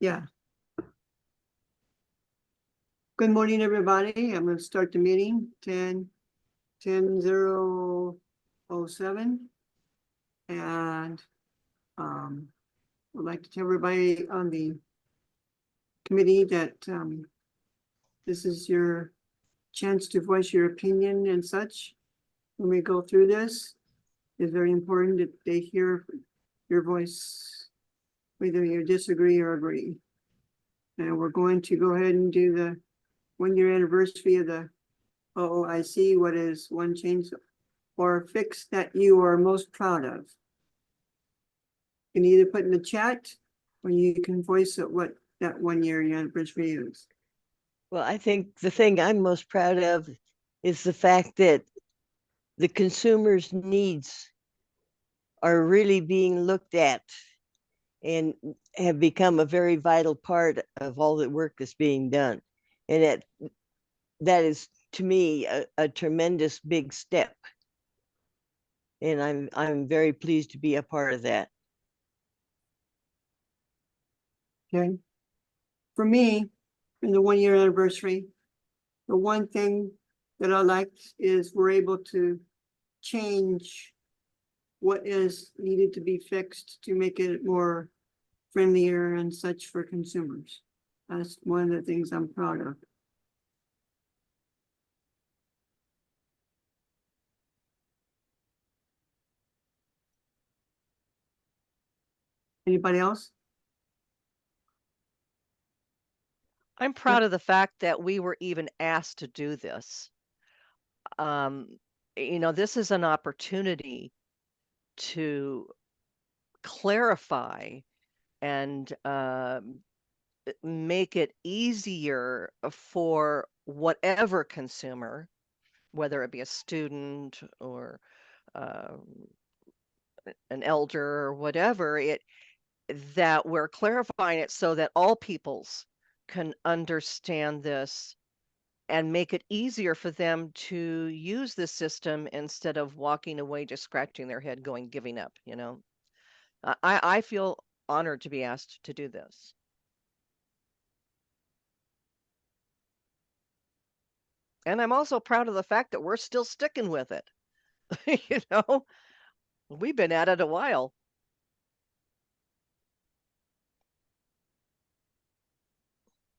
Yeah. Good morning, everybody. I'm going to start the meeting 10:07. And I'd like to tell everybody on the committee that this is your chance to voice your opinion and such. When we go through this, it's very important that they hear your voice, whether you disagree or agree. And we're going to go ahead and do the 1-year anniversary of the OOIC. What is one change or fix that you are most proud of? You can either put in the chat or you can voice it what that 1-year anniversary is. Well, I think the thing I'm most proud of is the fact that the consumer's needs are really being looked at and have become a very vital part of all the work that's being done. And that is, to me, a tremendous big step. And I'm very pleased to be a part of that. Okay. For me, in the 1-year anniversary, the one thing that I liked is we're able to change what is needed to be fixed to make it more friendlier and such for consumers. That's one of the things I'm proud of. Anybody else? I'm proud of the fact that we were even asked to do this. This is an opportunity to clarify and make it easier for whatever consumer, whether it be a student or an elder or whatever, that we're clarifying it so that all peoples can understand this and make it easier for them to use this system instead of walking away just scratching their head giving up. I feel honored to be asked to do this. And I'm also proud of the fact that we're still sticking with it. We've been at it a while.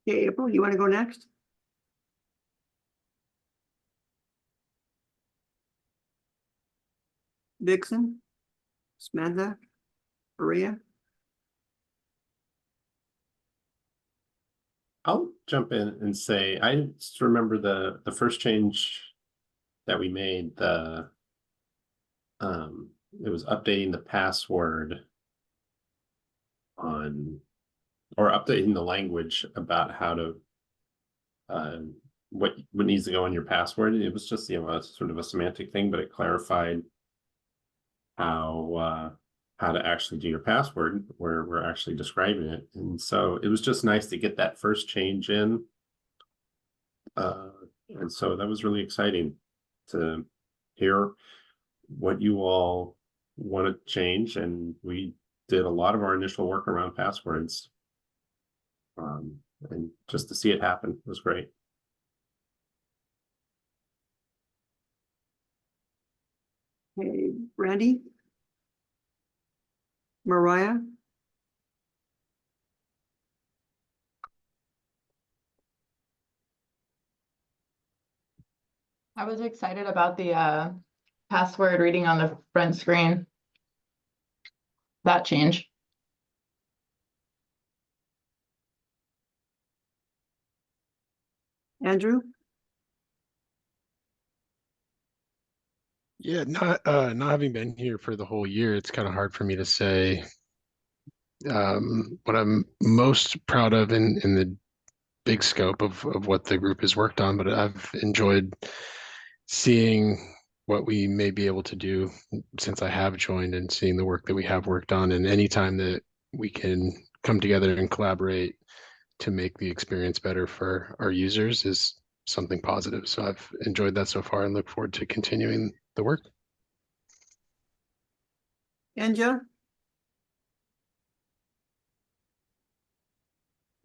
Okay, April, you want to go next? Vixen, Samantha, Maria. I'll jump in and say, I just remember the first change that we made, it was updating the password or updating the language about how to, what needs to go in your password. It was just, a sort of a semantic thing, but it clarified how to actually do your password, where we're actually describing it. And so it was just nice to get that first change in. And so that was really exciting to hear what you all want to change. And we did a lot of our initial work around passwords. And just to see it happen was great. Hey, Randy? Mariah? I was excited about the password reading on the front screen. That change. Andrew? Yeah, not having been here for the whole year, it's kind of hard for me to say what I'm most proud of in the big scope of what the group has worked on, but I've enjoyed seeing what we may be able to do since I have joined and seeing the work that we have worked on. And anytime that we can come together and collaborate to make the experience better for our users is something positive. So I've enjoyed that so far and look forward to continuing the work. Anja?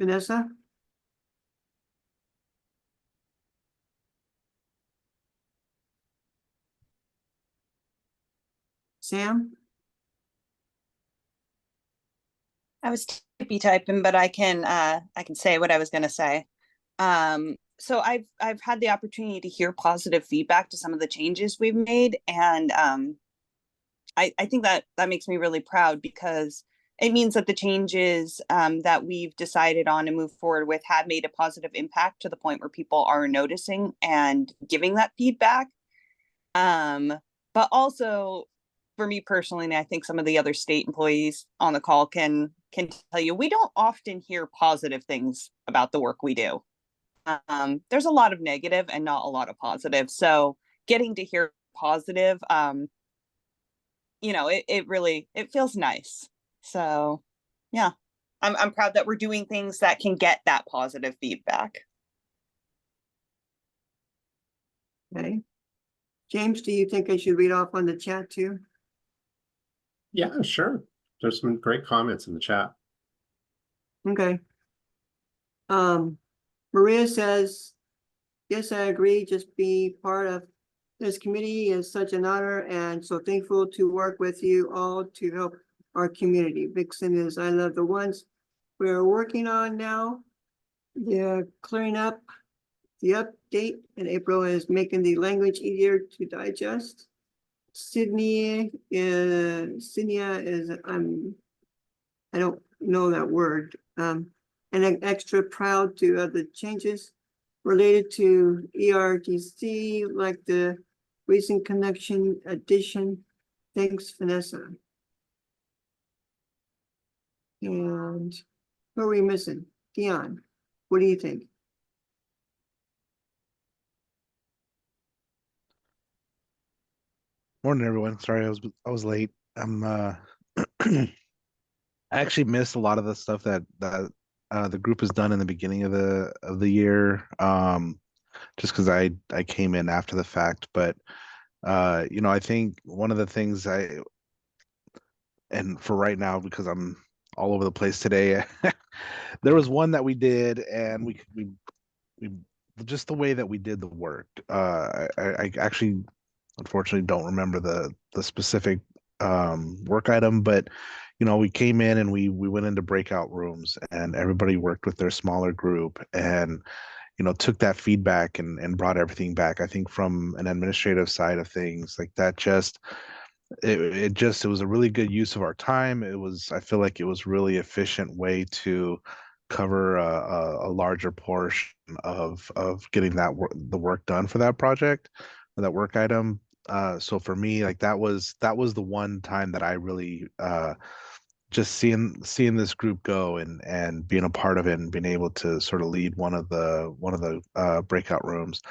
Vanessa? Sam? I was tippy typing, but I can say what I was gonna say. So I've had the opportunity to hear positive feedback to some of the changes we've made, and I think that makes me really proud because it means that the changes that we've decided on and move forward with have made a positive impact to the point where people are noticing and giving that feedback. But also for me personally, and I think some of the other state employees on the call can tell you, we don't often hear positive things about the work we do. There's a lot of negative and not a lot of positive. So getting to hear positive, it really, it feels nice. So yeah, I'm proud that we're doing things that can get that positive feedback. Okay. James, do you think I should read off on the chat too? Yeah, sure. There's some great comments in the chat. Okay. Maria says, yes, I agree. Just be part of this committee is such an honor and so thankful to work with you all to help our community. Vixen is, I love the ones we're working on now. They're clearing up the update, and April is making the language easier to digest. Sydney is, I don't know that word. And I'm extra proud to the changes related to ERTC, like the recent connection addition. Thanks, Vanessa. And who are we missing? Dion, what do you think? Morning, everyone. Sorry, I was late. I actually missed a lot of the stuff that the group has done in the beginning of the year. Just because I came in after the fact, but I think one of the things and for right now, because I'm all over the place today, there was one that we did, and we just the way that we did the work. I actually unfortunately don't remember the specific work item, but we came in and we went into breakout rooms, and everybody worked with their smaller group, and took that feedback and brought everything back. I think from an administrative side of things, like that, it was a really good use of our time. I feel like it was really efficient way to cover a larger portion of getting the work done for that project, or that work item. So for me, like that was the one time that I really just seeing this group go and being a part of it and being able to sort of lead one of the breakout rooms.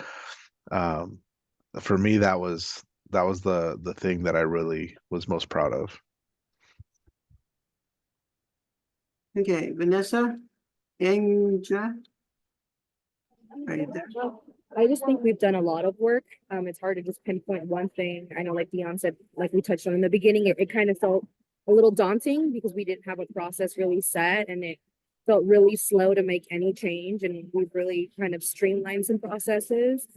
For me, that was the thing that I really was most proud of. Okay, Vanessa, Andra. Right there. Well, I just think we've done a lot of work. It's hard to just pinpoint one thing. I know, like Dion said, like we touched on in the beginning, it kind of felt a little daunting because we didn't have a process really set, and it felt really slow to make any change. And we've really kind of streamlined some processes,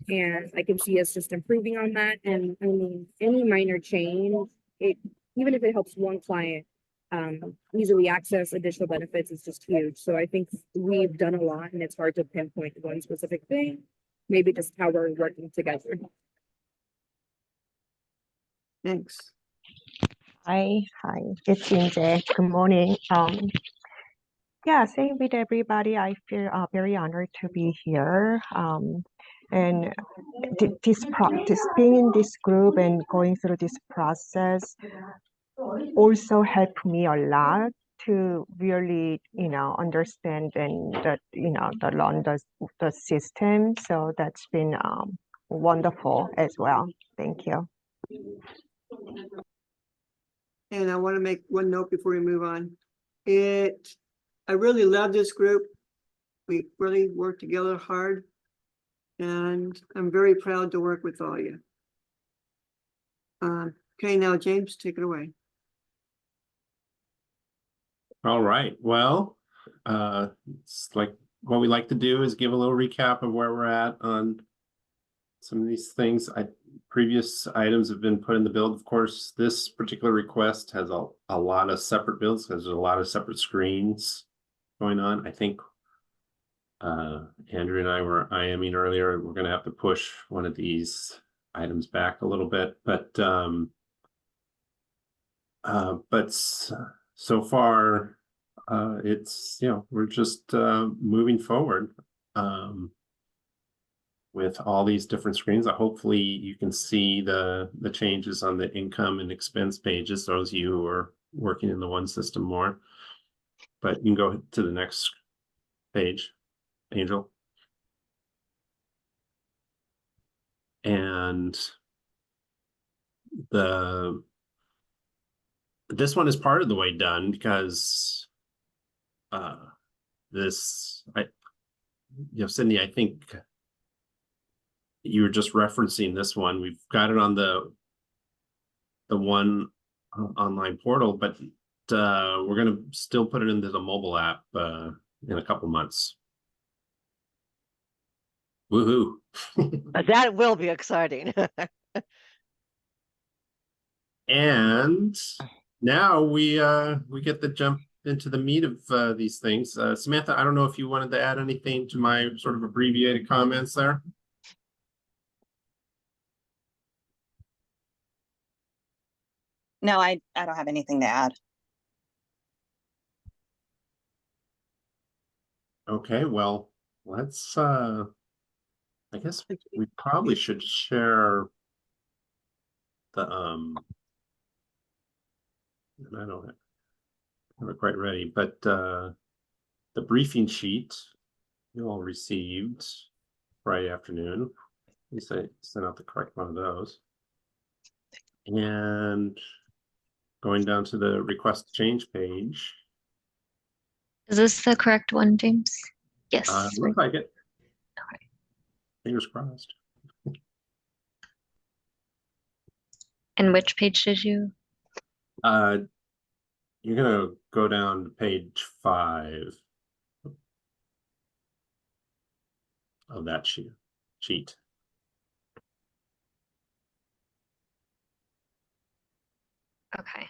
and I can see us just improving on that. And I mean, any minor change, even if it helps one client easily access additional benefits, is just huge. So I think we've done a lot, and it's hard to pinpoint one specific thing, maybe just how we're working together. Thanks. Hi, it's Inje. Good morning. Yeah, same with everybody. I feel very honored to be here. And this being in this group and going through this process also helped me a lot to really, understand and learn the system. So that's been wonderful as well. Thank you. And I want to make one note before we move on. I really love this group. We really work together hard, and I'm very proud to work with all of you. Okay, now James, take it away. All right. Well, It's like what we like to do is give a little recap of where we're at on some of these things. Previous items have been put in the build. Of course, this particular request has a lot of separate builds because there's a lot of separate screens going on. I think Andrew and I were IMing earlier. We're going to have to push one of these items back a little bit, but so far, it's, we're just moving forward with all these different screens. Hopefully you can see the changes on the income and expense pages, those of you who are working in the one system more. But you can go to the next page, Angel. And this one is part of the way done because Cindy, I think you were just referencing this one. We've got it on the one online portal, but we're going to still put it into the mobile app in a couple months. Woohoo! That will be exciting. And now we get to jump into the meat of these things. Samantha, I don't know if you wanted to add anything to my sort of abbreviated comments there. No, I don't have anything to add. Okay, well, let's I guess we probably should share the and I don't have it quite ready, but the briefing sheet you all received Friday afternoon. At least I sent out the correct one of those. And going down to the request change page. Is this the correct one, James? Yes. Looks like it. Okay. Fingers crossed. And which page did you? You're gonna go down to page 5 of that sheet. Okay.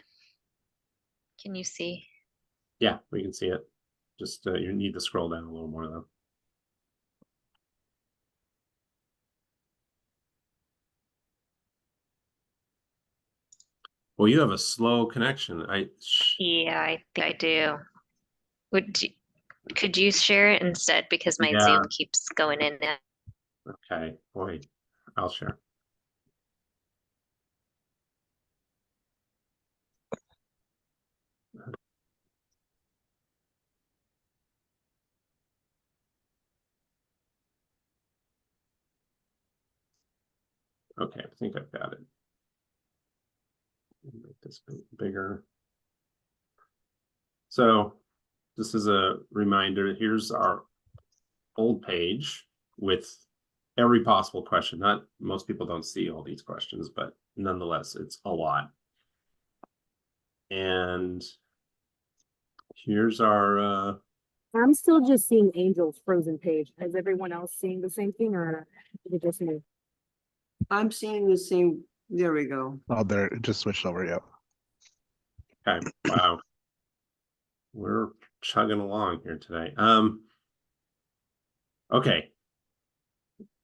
Can you see? Yeah, we can see it. Just you need to scroll down a little more though. Well, you have a slow connection. Yeah, I think I do. Could you share it instead because my Yeah. Zoom keeps going in and Okay, boy, I'll share. Okay, I think I've got it. Make this bigger. So this is a reminder. Here's our old page with every possible question. Not most people don't see all these questions, but nonetheless, it's a lot. And here's our I'm still just seeing Angel's frozen page. Is everyone else seeing the same thing or is it just me? I'm seeing the same. There we go. Oh, there, it just switched over. Yep. okay, wow. We're chugging along here today. Okay.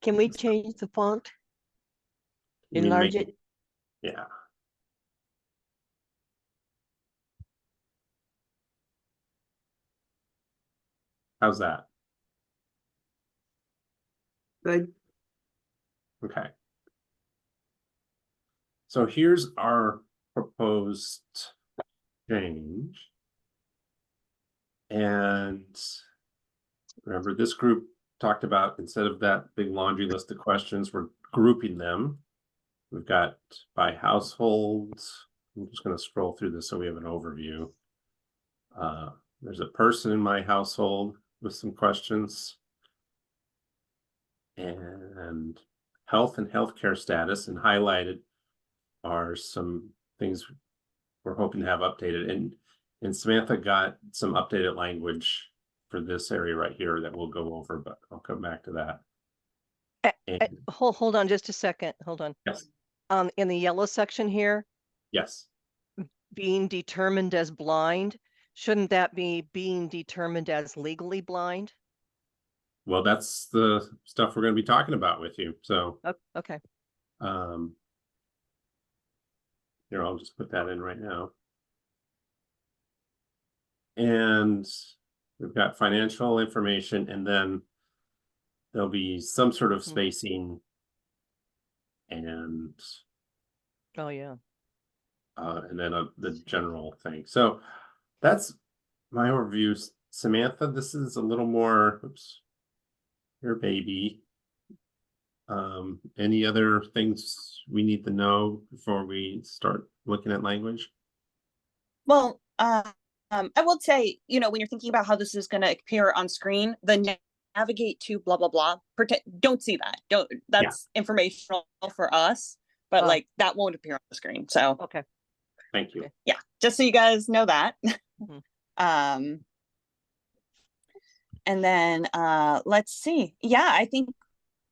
Can we change the font? You mean Enlarge make- it? Yeah. How's that? Good. Okay. So here's our proposed change. And remember, this group talked about, instead of that big laundry list of questions, we're grouping them. We've got by households. I'm just going to scroll through this so we have an overview. There's a person in my household with some questions. And health and healthcare status, and highlighted are some things we're hoping to have updated. And Samantha got some updated language for this area right here that we'll go over, but I'll come back to that. And Hold on just a second. Hold on. yes, In the yellow section here, yes. being determined as blind, shouldn't that be being determined as legally blind? Well, that's the stuff we're going to be talking about with you. So, Okay. Here, I'll just put that in right now. And we've got financial information, and then there'll be some sort of spacing and Oh yeah. and then the general thing. So that's my overview. Samantha, this is a little more, oops, your baby. Any other things we need to know before we start looking at language? Well, I will say, you know, when you're thinking about how this is going to appear on screen, the navigate to blah, blah, blah, don't see that. That's informational for us, but like that won't appear on the screen. So, okay. Thank you. Okay. Yeah, just so you guys know that. And then let's see. Yeah, I think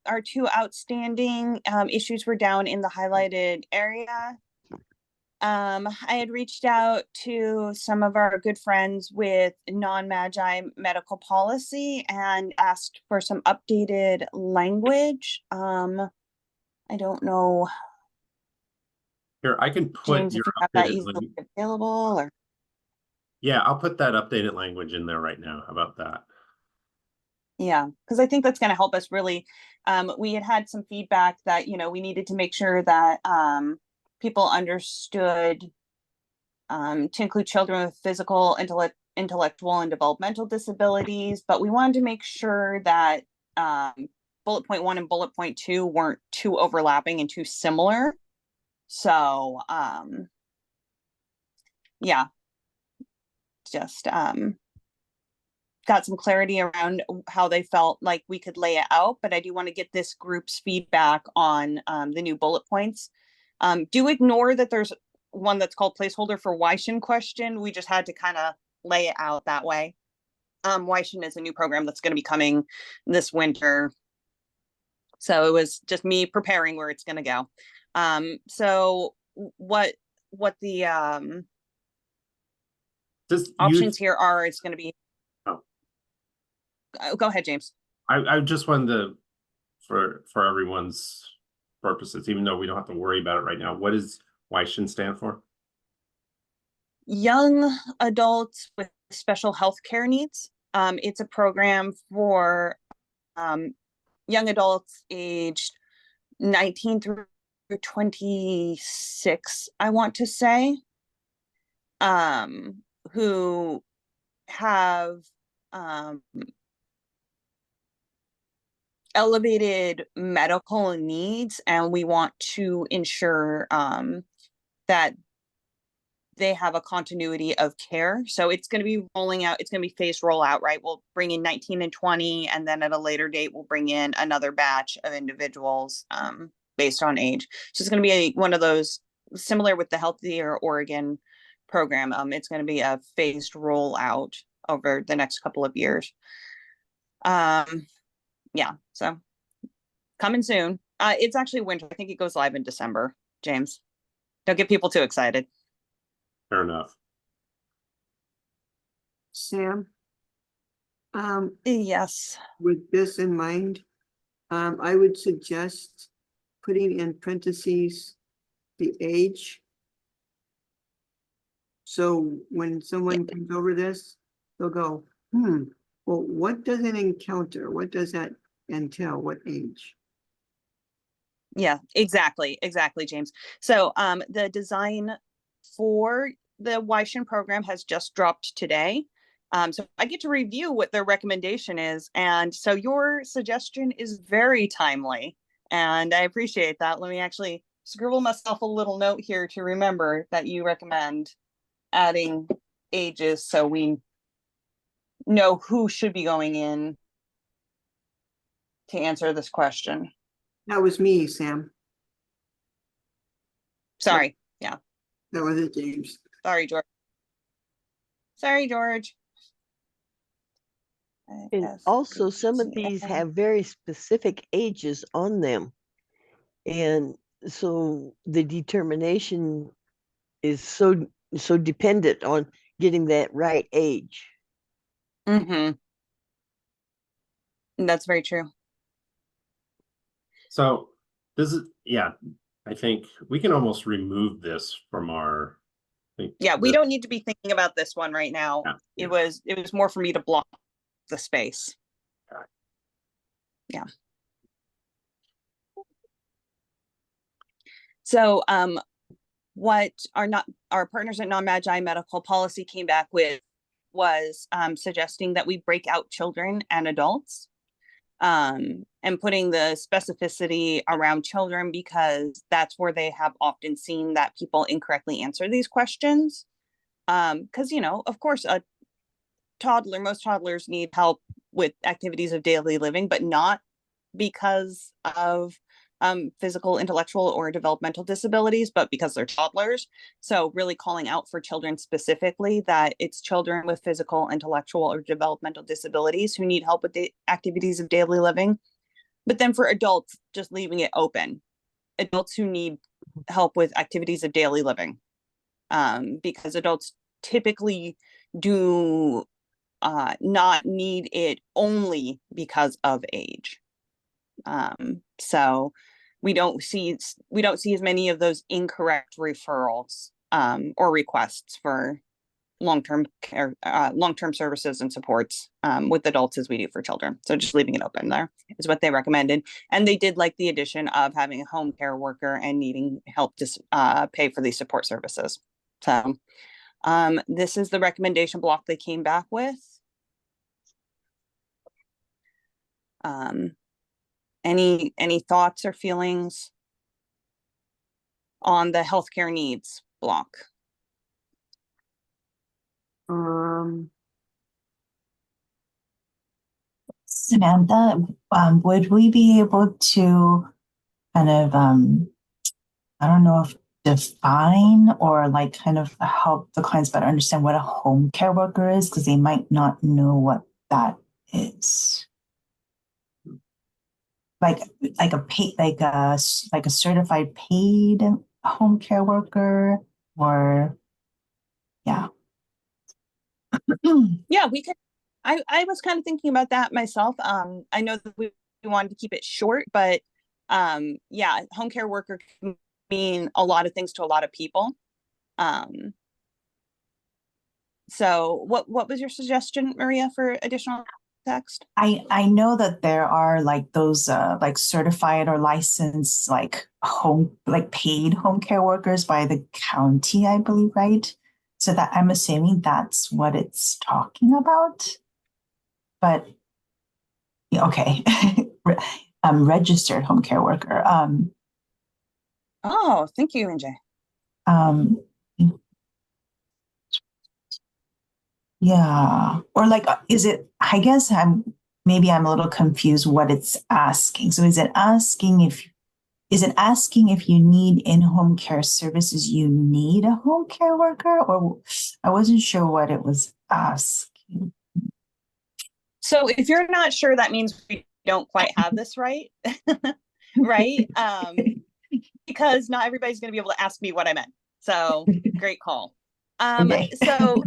our two outstanding issues were down in the highlighted area. I had reached out to some of our good friends with non-Magi medical policy and asked for some updated language. I don't know, Here, I can put James, your if you have that updated easily available, or yeah, I'll put that updated language in there right now. How about that? yeah, because I think that's going to help us really. We had some feedback that, you know, we needed to make sure that people understood to include children with physical, intellectual, and developmental disabilities, but we wanted to make sure that bullet point 1 and bullet point 2 weren't too overlapping and too similar. So yeah, just got some clarity around how they felt like we could lay it out, but I do want to get this group's feedback on the new bullet points. Do ignore that there's one that's called placeholder for Weishin question. We just had to kind of lay it out that way. Weishin is a new program that's going to be coming this winter. So it was just me preparing where it's going to go. So what the options here are, it's going to be, go ahead, James. I just wanted to, for everyone's purposes, even though we don't have to worry about it right now, what does Weishin stand for? Young adults with special health care needs. It's a program for young adults aged 19 through 26, I want to say, who have elevated medical needs, and we want to ensure that they have a continuity of care. So it's going to be rolling out, it's going to be phased rollout, right? We'll bring in 19 and 20, and then at a later date, we'll bring in another batch of individuals based on age. So it's going to be one of those, similar with the Healthier Oregon program. It's going to be a phased rollout over the next couple of years. Yeah, so coming soon. It's actually winter. I think it goes live in December, James. Don't get people too excited. Fair enough. Sam? Yes. With this in mind, I would suggest putting in parentheses the age. So when someone comes over this, they'll go, well, what does it encounter? What does that entail? What age? Yeah, exactly, James. So the design for the Weishin program has just dropped today. So I get to review what their recommendation is. And so your suggestion is very timely, and I appreciate that. Let me actually scribble myself a little note here to remember that you recommend adding ages so we know who should be going in to answer this question. That was me, Sam. Sorry. Yeah. That was it, James. Sorry, George. Sorry, George. And also, some of these have very specific ages on them. And so the determination is so dependent on getting that right age. Mm-hmm. That's very true. So this is, yeah, I think we can almost remove this from our. Yeah, we don't need to be thinking about this one right now. Yeah. It was more for me to block the space. Okay. Yeah. So what our partners at Non-Magi Medical Policy came back with was suggesting that we break out children and adults, and putting the specificity around children because that's where they have often seen that people incorrectly answer these questions. Because, you know, of course, most toddlers need help with activities of daily living, but not because of physical, intellectual, or developmental disabilities, but because they're toddlers. So really calling out for children specifically that it's children with physical, intellectual, or developmental disabilities who need help with the activities of daily living. But then for adults, just leaving it open. Adults who need help with activities of daily living. Because adults typically do not need it only because of age. So we don't see as many of those incorrect referrals or requests for long-term care, long-term services and supports with adults as we do for children. So just leaving it open there is what they recommended. And they did like the addition of having a home care worker and needing help to pay for these support services. So this is the recommendation block they came back with. Any thoughts or feelings on the healthcare needs block? Samantha, would we be able to kind of, I don't know if define or like kind of help the clients better understand what a home care worker is, because they might not know what that is. Like a certified paid home care worker, or yeah. Yeah, we could. I was kind of thinking about that myself. I know that we wanted to keep it short, but yeah, home care worker can mean a lot of things to a lot of people. So what was your suggestion, Maria, for additional text? I know that there are like those like certified or licensed like paid home care workers by the county, I believe, right? So that I'm assuming that's what it's talking about. But yeah, okay. Registered home care worker. Oh, thank you, NJ. Yeah. Or like, is it, I guess maybe I'm a little confused what it's asking. So is it asking if you need in-home care services, you need a home care worker? Or I wasn't sure what it was asking. So if you're not sure, that means we don't quite have this right. Right? Because not everybody's going to be able to ask me what I meant. So great call. Okay. So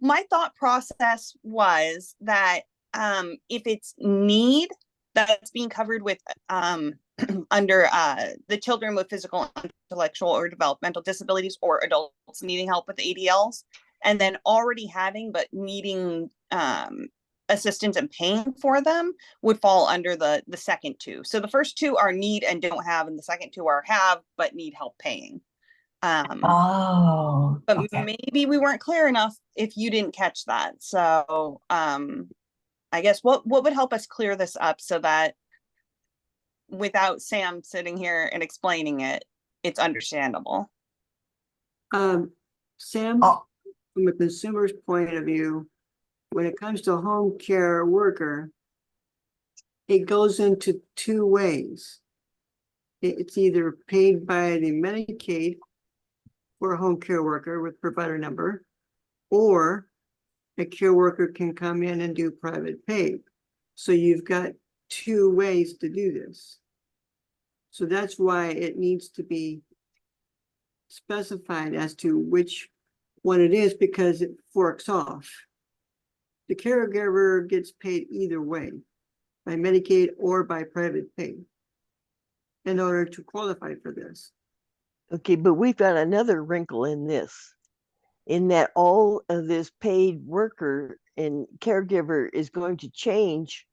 my thought process was that if it's need that's being covered with under the children with physical, intellectual, or developmental disabilities, or adults needing help with ADLs, and then already having but needing assistance and paying for them, would fall under the second two. So the first two are need and don't have, and the second two are have but need help paying. But okay. Maybe we weren't clear enough if you didn't catch that. So I guess what would help us clear this up so that without Sam sitting here and explaining it, it's understandable. Sam, from a consumer's point of view, when it comes to home care worker, it goes into two ways. It's either paid by the Medicaid for a home care worker with provider number, or a care worker can come in and do private pay. So you've got two ways to do this. So that's why it needs to be specified as to which one it is, because it forks off. The caregiver gets paid either way, by Medicaid or by private pay, in order to qualify for this. Okay, but we've got another wrinkle in this, in that all of this paid worker and caregiver is going to change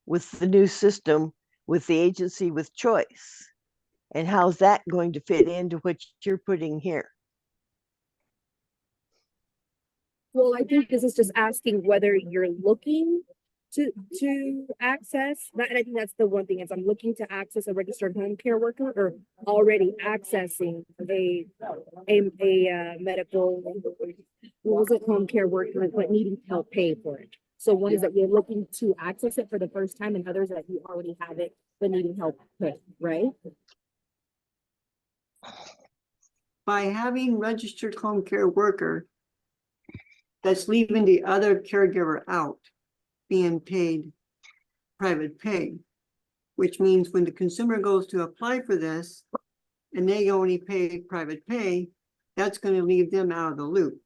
with the new system with the agency with choice. And how's that going to fit into what you're putting here? Well, I think this is just asking whether you're looking to access that, and I think that's the one thing is I'm looking to access a registered home care worker or already accessing a medical, what was it, home care worker, but needing help pay for it. So one is that you're looking to access it for the first time, and others that you already have it but needing help pay, right? By having registered home care worker, that's leaving the other caregiver out, being paid private pay, which means when the consumer goes to apply for this and they only pay private pay, that's going to leave them out of the loop.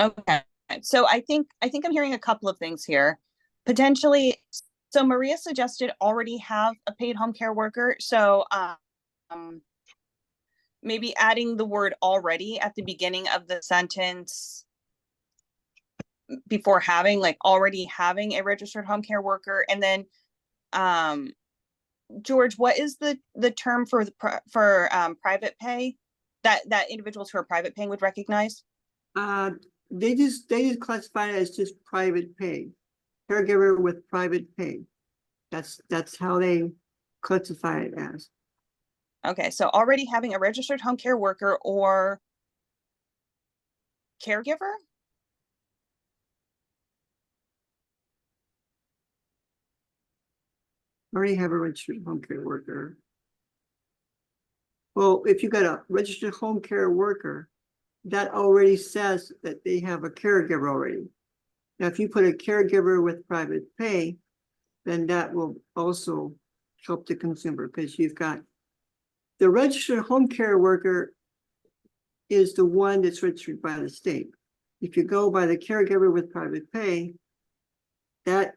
Okay. So I think I'm hearing a couple of things here. Potentially, so Maria suggested already have a paid home care worker. So maybe adding the word already at the beginning of the sentence before having, like, already having a registered home care worker. And then George, what is the term for private pay that individuals who are private paying would recognize? They just classify it as just private pay, caregiver with private pay. That's how they classify it as. Okay, so already having a registered home care worker or caregiver? Already have a registered home care worker. Well, if you got a registered home care worker, that already says that they have a caregiver already. Now, if you put a caregiver with private pay, then that will also help the consumer, because you've got the registered home care worker is the one that's registered by the state. If you go by the caregiver with private pay, that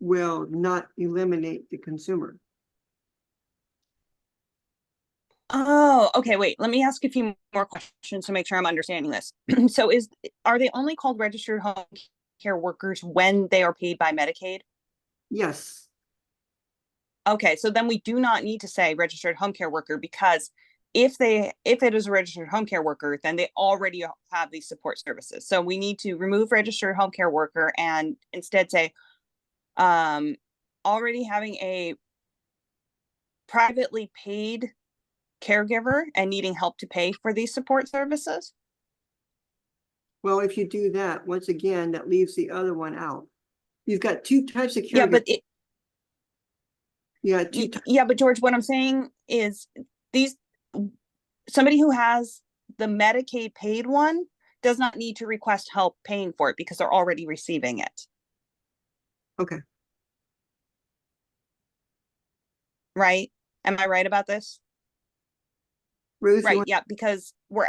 will not eliminate the consumer. Oh, okay, wait, let me ask a few more questions to make sure I'm understanding this. So are they only called registered home care workers when they are paid by Medicaid? Yes. Okay, so then we do not need to say registered home care worker, because if it is a registered home care worker, then they already have these support services. So we need to remove registered home care worker and instead say already having a privately paid caregiver and needing help to pay for these support services. Well, if you do that, once again, that leaves the other one out. You've got two types of caregivers. Yeah, but George, what I'm saying is somebody who has the Medicaid paid one does not need to request help paying for it because they're already receiving it. Okay. Right? Am I right about this? Ruth, right, yeah, because we're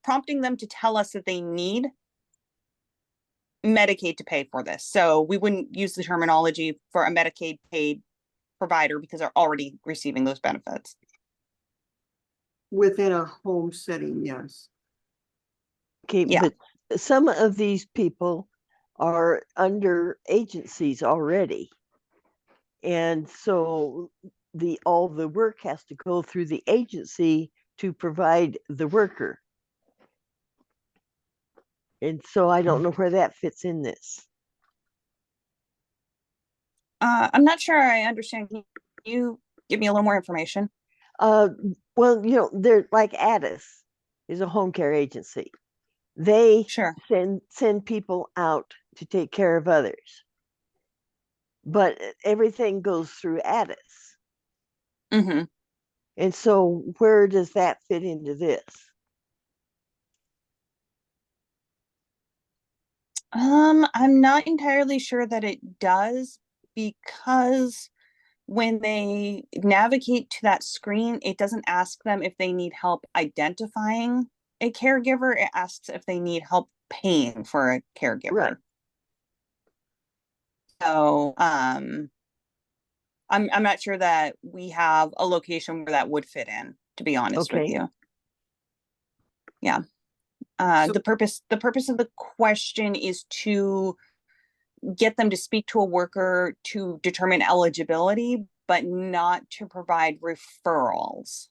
prompting them to tell us that they need Medicaid to pay for this. So we wouldn't use the terminology for a Medicaid paid provider because they're already receiving those benefits. Within a home setting, yes. Okay, yeah. But some of these people are under agencies already. And so all the work has to go through the agency to provide the worker. And so I don't know where that fits in this. I'm not sure I understand. Can you give me a little more information? Well, they're like Addis is a home care agency. They send people out to take care of others. But everything goes through Addis. Mm-hmm. And so where does that fit into this? I'm not entirely sure that it does, because when they navigate to that screen, it doesn't ask them if they need help identifying a caregiver. It asks if they need help paying for a caregiver. Right. So, I'm not sure that we have a location where that would fit in, to be honest with Okay. you. Yeah. So- The purpose of the question is to get them to speak to a worker to determine eligibility, but not to provide referrals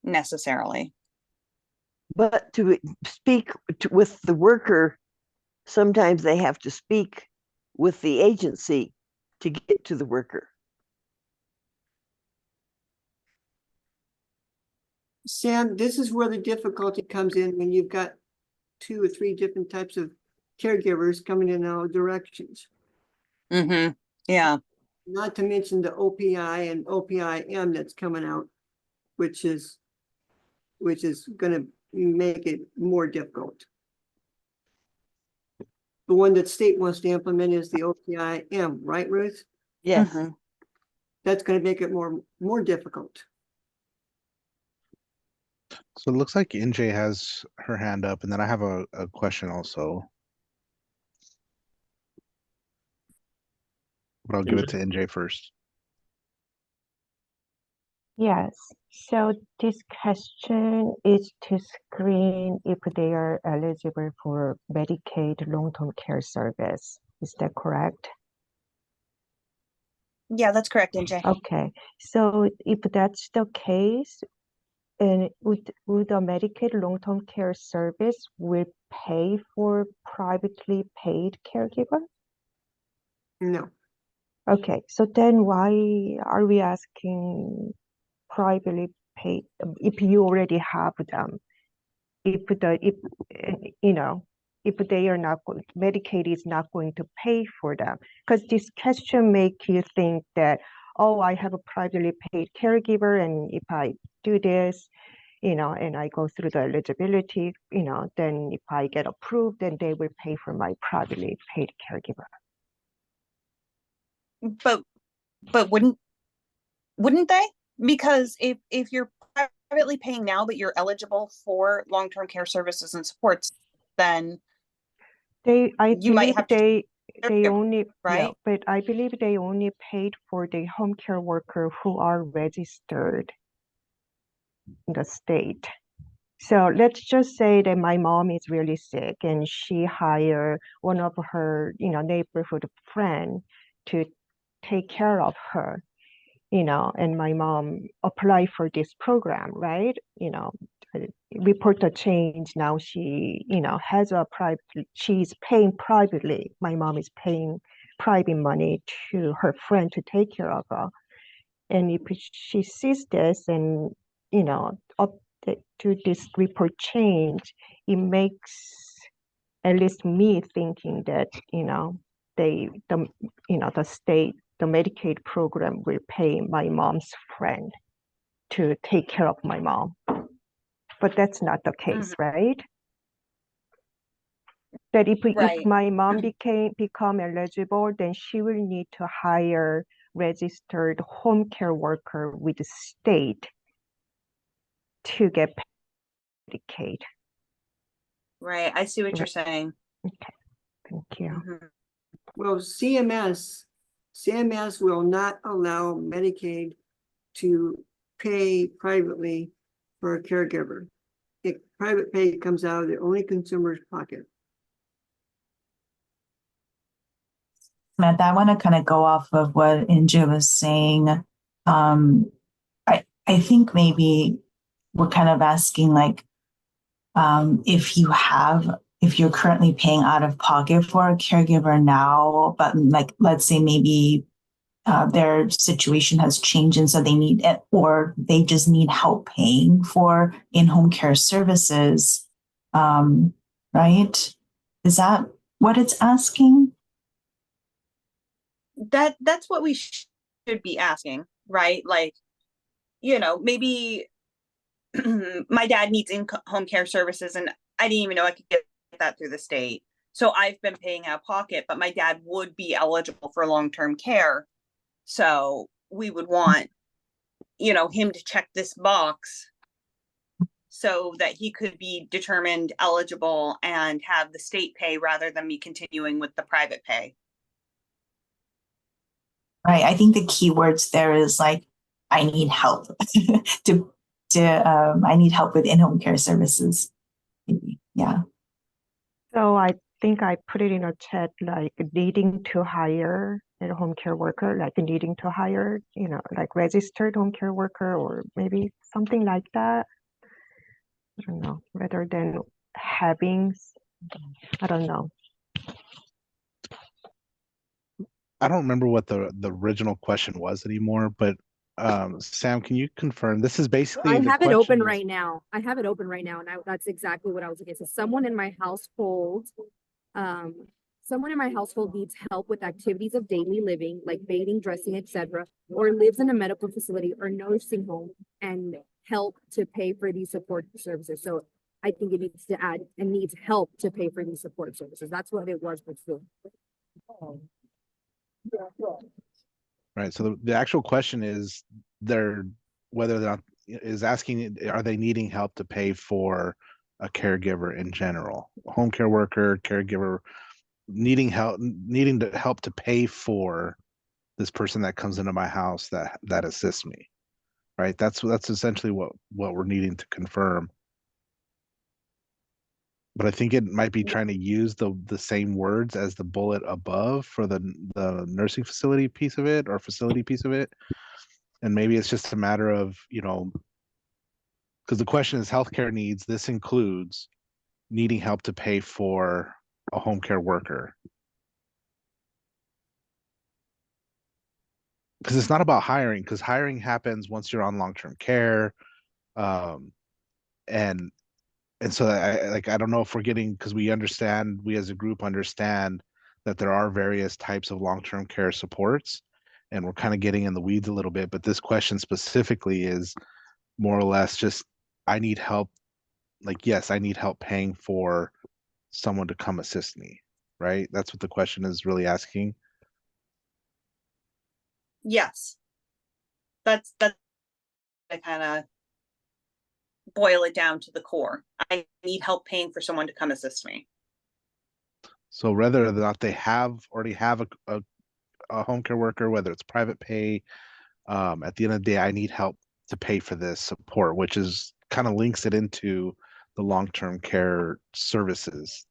necessarily. But to speak with the worker, sometimes they have to speak with the agency to get to the worker. Sam, this is where the difficulty comes in when you've got 2 or 3 different types of caregivers coming in all directions. Mm-hmm. Yeah. Not to mention the OPI and OPIM that's coming out, which is gonna make it more difficult. The one that state wants to implement is the OPIM, right, Ruth? Yes. Mhm. That's gonna make it more difficult. So it looks like NJ has her hand up, and then I have a question also. But I'll give it to NJ first. Yes. So this question is to screen if they are eligible for Medicaid long-term care service. Is that correct? Yeah, that's correct, NJ. Okay. So if that's the case, and would a Medicaid long-term care service will pay for privately paid caregiver? No. Okay, so then why are we asking privately paid if you already have them? If you know, if they are not going, Medicaid is not going to pay for them, because this question make you think that, oh, I have a privately paid caregiver, and if I do this, and I go through the eligibility, then if I get approved, then they will pay for my privately paid caregiver. But wouldn't they? Because if you're privately paying now, but you're eligible for long-term care services and supports, then I you might believe have to they only, right? yeah, but I believe they only paid for the home care worker who are registered in the state. So let's just say that my mom is really sick and she hired one of her, neighborhood friend to take care of her, and my mom applied for this program, right? Report a change. Now she, has a private, she's paying privately. My mom is paying private money to her friend to take care of her. And if she sees this and, up to this report change, it makes at least me thinking that, the state, the Medicaid program will pay my mom's friend to take care of my mom. But that's not the case, right? That if Right. my mom become eligible, then she will need to hire registered home care worker with the state to get Medicaid. Right. I see what you're saying. Okay, thank you. Mhm. Well, CMS will not allow Medicaid to pay privately for a caregiver. Private pay comes out of the only consumer's pocket. Matt, I want to kind of go off of what Inja was saying. I think maybe we're kind of asking like, if you're currently paying out of pocket for a caregiver now, but like, let's say maybe their situation has changed and so they need it, or they just need help paying for in-home care services, right? Is that what it's asking? That's what we should be asking, right? Like, maybe my dad needs in-home care services and I didn't even know I could get that through the state. So I've been paying out of pocket, but my dad would be eligible for long-term care. So we would want, you know, him to check this box so that he could be determined eligible and have the state pay rather than me continuing with the private pay. Right. I think the key words there is like, I need help I need help with in-home care services. Maybe. Yeah. So I think I put it in a chat, like needing to hire a home care worker, like needing to hire, you know, like registered home care worker or maybe something like that. I don't know, rather than having, I don't know. I don't remember what the original question was anymore, but Sam, can you confirm? This is basically I the have it open question is- right now. I have it open right now, and that's exactly what I was looking at. So someone in my household needs help with activities of daily living, like bathing, dressing, etc., or lives in a medical facility or nursing home and help to pay for these support services. So I think it needs to add and needs help to pay for these support services. That's what it was before. Right. So the actual question is whether or not is asking, are they needing help to pay for a caregiver in general? Home care worker, caregiver needing to help to pay for this person that comes into my house that assists me. Right. That's essentially what we're needing to confirm. But I think it might be trying to use the same words as the bullet above for the nursing facility piece of it or facility piece of it. And maybe it's just a matter of, you know, because the question is healthcare needs. This includes needing help to pay for a home care worker. Because it's not about hiring, because hiring happens once you're on long-term care. And so I don't know if we're getting, because we as a group understand that there are various types of long-term care supports, and we're kind of getting in the weeds a little bit, but this question specifically is more or less just, I need help. Like, yes, I need help paying for someone to come assist me, right? That's what the question is really asking. Yes. That's I kind of boil it down to the core. I need help paying for someone to come assist me. So whether or not they already have a home care worker, whether it's private pay, at the end of the day, I need help to pay for this support, which is kind of links it into the long-term care services.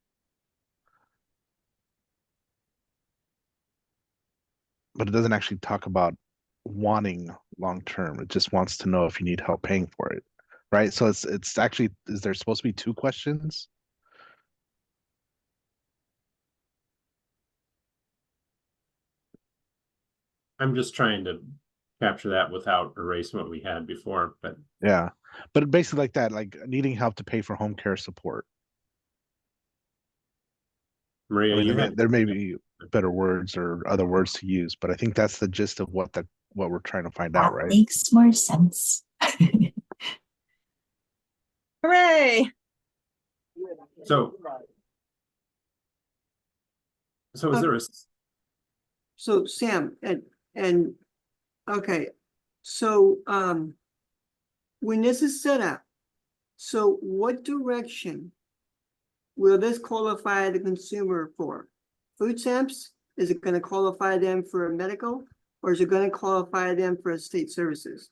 But it doesn't actually talk about wanting long-term. It just wants to know if you need help paying for it, right? So it's actually, is there supposed to be two questions? I'm just trying to capture that without erasing what we had before, but Yeah, but basically like that, like needing help to pay for home care support. Maria, I mean, you had there may be better words or other words to use, but I think that's the gist of what we're trying to find out, That right? makes more sense. Hooray! so is there a So Sam, and okay, so when this is set up, so what direction will this qualify the consumer for? Food stamps? Is it going to qualify them for medical, or is it going to qualify them for state services?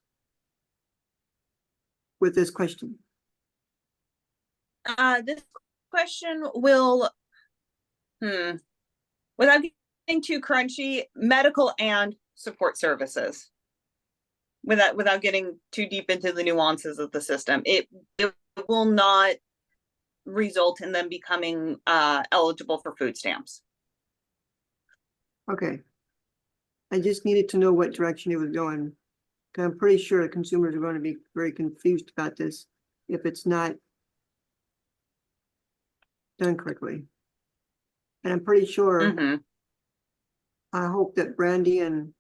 With this question. This question will, without getting too crunchy, medical and support services. Without getting too deep into the nuances of the system, it will not result in them becoming eligible for food stamps. Okay. I just needed to know what direction it was going. 'Cause I'm pretty sure consumers are going to be very confused about this if it's not done correctly. And I'm pretty sure, I hope that Brandy and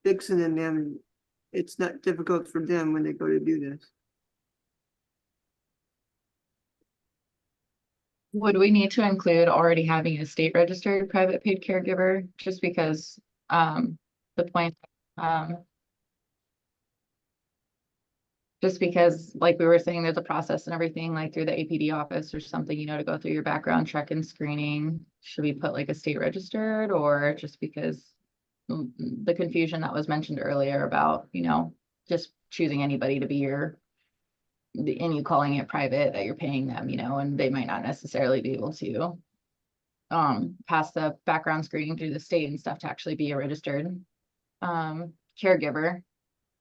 Dixon and them, it's not difficult for them when they go to do this. Would we need to include already having a state registered private paid caregiver, just because, the point, just because, like we were saying, there's a process and everything, like through the APD office or something, you know, to go through your background check and screening. Should we put like a state registered, or just because the confusion that was mentioned earlier about, you know, just choosing anybody to be your, and you calling it private, that you're paying them, you know, and they might not necessarily be able to pass the background screening through the state and stuff to actually be a registered caregiver.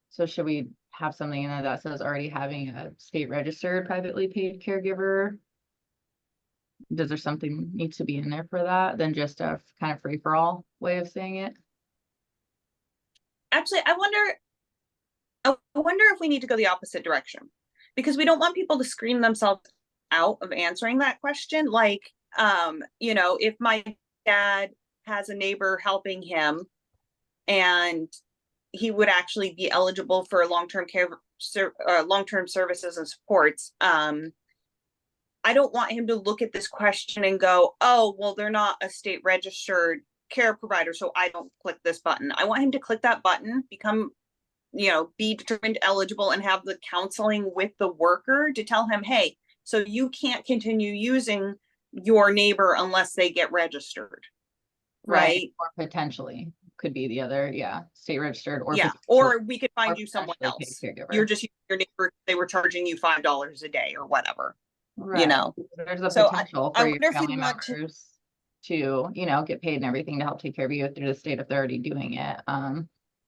So should we have something in there that says already having a state registered privately paid caregiver? Does there something needs to be in there for that than just a kind of free for all way of saying it? Actually, I wonder if we need to go the opposite direction, because we don't want people to screen themselves out of answering that question. Like, you know, if my dad has a neighbor helping him and he would actually be eligible for long-term care, long-term services and supports, I don't want him to look at this question and go, oh, well, they're not a state registered care provider, so I don't click this button. I want him to click that button, become, you know, be determined eligible, and have the counseling with the worker to tell him, hey, so you can't continue using your neighbor unless they get registered. Right. Or potentially could be the other, yeah, state registered, or yeah, or we could find you someone else. You're just your neighbor, they were charging you $5 a day or whatever. Right. You know, there's a so potential I for your wonder if family you'd want members to, you know, get paid and everything to help take care of you through the state if they're already doing it.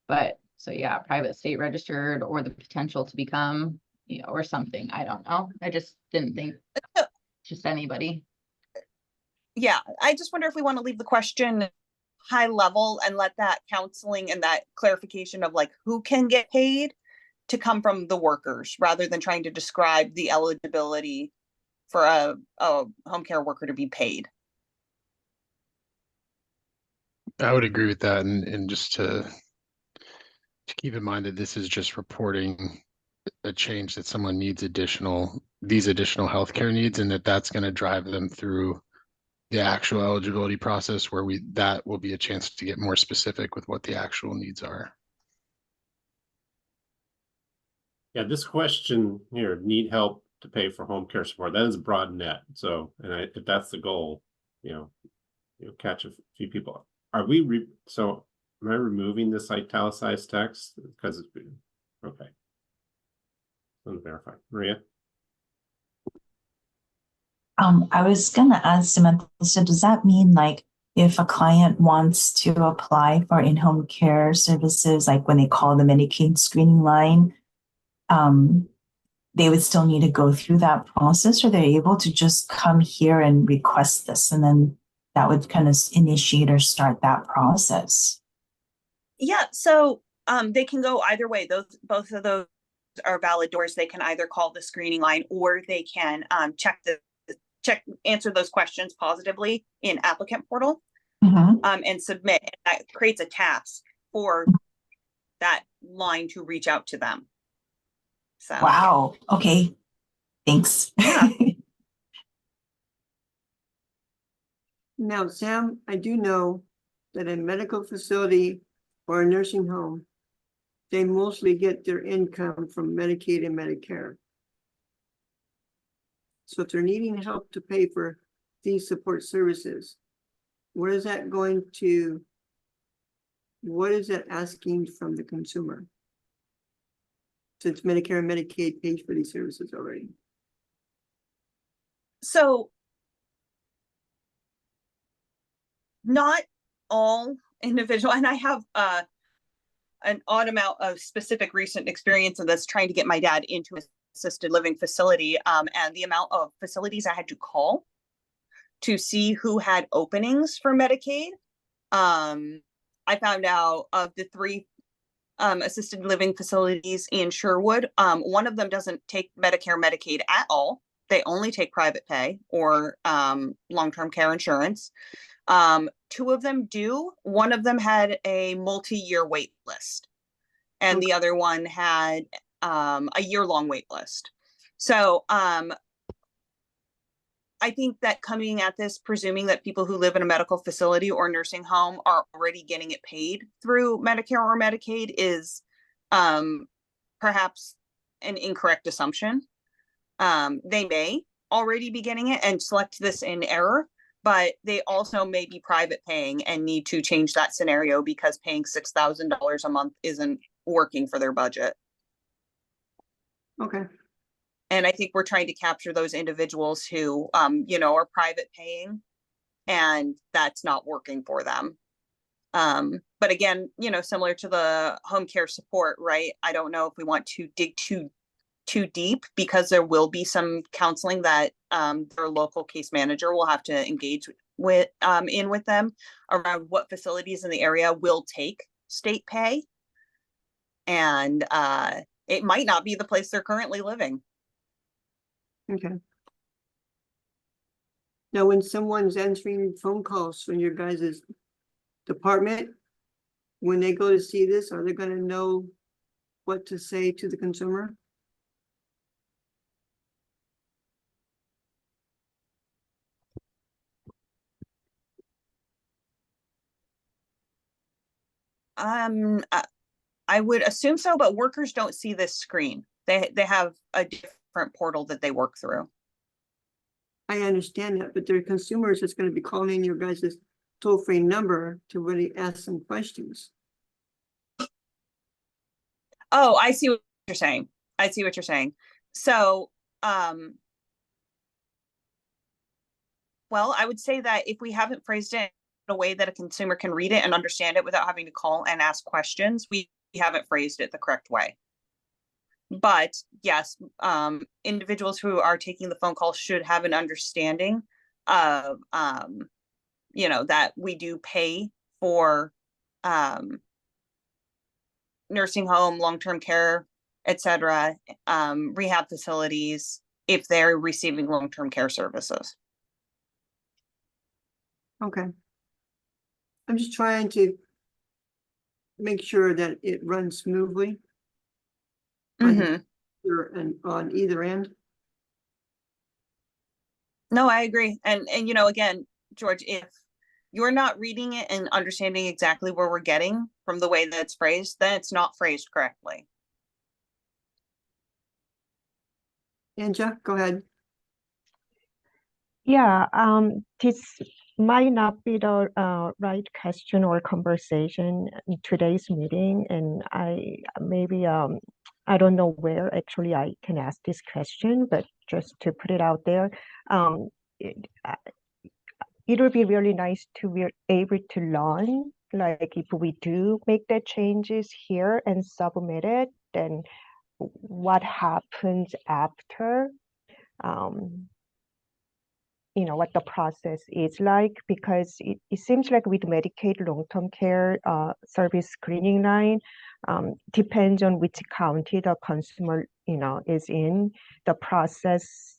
But so yeah, private state registered, or the potential to become, you know, or something. I don't know. I just didn't think just anybody. Yeah, I just wonder if we want to leave the question high level and let that counseling and that clarification of like who can get paid to come from the workers, rather than trying to describe the eligibility for a home care worker to be paid. I would agree with that, and just to keep in mind that this is just reporting a change that someone needs these additional healthcare needs, and that's going to drive them through the actual eligibility process, where that will be a chance to get more specific with what the actual needs are. Yeah, this question here, need help to pay for home care support, that is a broad net. So, and if that's the goal, you know, catch a few people. Are we so am I removing this italicized text because it's been okay? Let me verify. Maria. I was gonna ask Samantha, so does that mean like if a client wants to apply for in-home care services, like when they call the Medicaid screening line, they would still need to go through that process, or they're able to just come here and request this, and then that would kind of initiate or start that process? Yeah, so they can go either way. Both of those are valid doors. They can either call the screening line, or they can answer those questions positively in applicant portal, and submit. And that creates a task for that line to reach out to them. So wow. Okay. Thanks. Yeah. Now, Sam, I do know that a medical facility or a nursing home, they mostly get their income from Medicaid and Medicare. So if they're needing help to pay for these support services, what is that asking from the consumer? Since Medicare and Medicaid pays for these services already. So not all individual, and I have an odd amount of specific recent experience of this, trying to get my dad into an assisted living facility, and the amount of facilities I had to call to see who had openings for Medicaid. I found out of the 3 assisted living facilities in Sherwood, one of them doesn't take Medicare, Medicaid at all. They only take private pay or long-term care insurance. 2 of them do. One of them had a multi-year wait list, and the other one had a year-long wait list. So I think that coming at this, presuming that people who live in a medical facility or nursing home are already getting it paid through Medicare or Medicaid is perhaps an incorrect assumption. They may already be getting it and select this in error, but they also may be private paying and need to change that scenario because paying $6,000 a month isn't working for their budget. Okay, And I think we're trying to capture those individuals who, you know, are private paying and that's not working for them. But again, you know, similar to the home care support, right? I don't know if we want to dig too deep because there will be some counseling that their local case manager will have to engage with them around what facilities in the area will take state pay. And it might not be the place they're currently living. okay. Now, when someone's answering phone calls from your guys' department, when they go to see this, are they gonna know what to say to the consumer? I would assume so, but workers don't see this screen. They have a different portal that they work through. I understand that, but there are consumers that's gonna be calling in your guys' toll-free number to really ask some questions. Oh, I see what you're saying. I see what you're saying. So, well, I would say that if we haven't phrased it in a way that a consumer can read it and understand it without having to call and ask questions, we haven't phrased it the correct way. But yes, individuals who are taking the phone call should have an understanding of, you know, that we do pay for nursing home, long-term care, etc., rehab facilities, if they're receiving long-term care services. Okay. I'm just trying to make sure that it runs smoothly. Mhm. And on either end. No, I agree. And you know, again, George, if you're not reading it and understanding exactly where we're getting from the way that it's phrased, then it's not phrased correctly. Anja, go ahead. Yeah, this might not be the right question or conversation in today's meeting, and I don't know where actually I can ask this question, but just to put it out there, it would be really nice to be able to learn, like if we do make the changes here and submit it, then what happens after. You know, what the process is like, because it seems like with Medicaid long-term care service screening line, depends on which county the consumer, you know, is in. The process,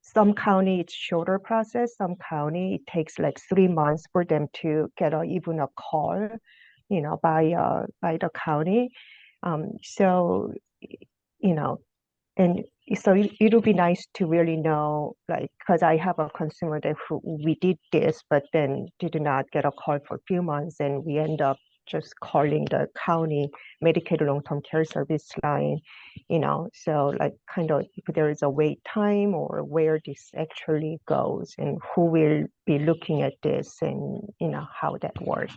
some county it's shorter process, some county it takes like 3 months for them to get even a call, you know, by the county. So, you know, and so it'll be nice to really know, like, because I have a consumer that we did this, but then did not get a call for a few months, and we end up just calling the county Medicaid long-term care service line, you know, so like kind of if there is a wait time or where this actually goes and who will be looking at this and, you know, how that works.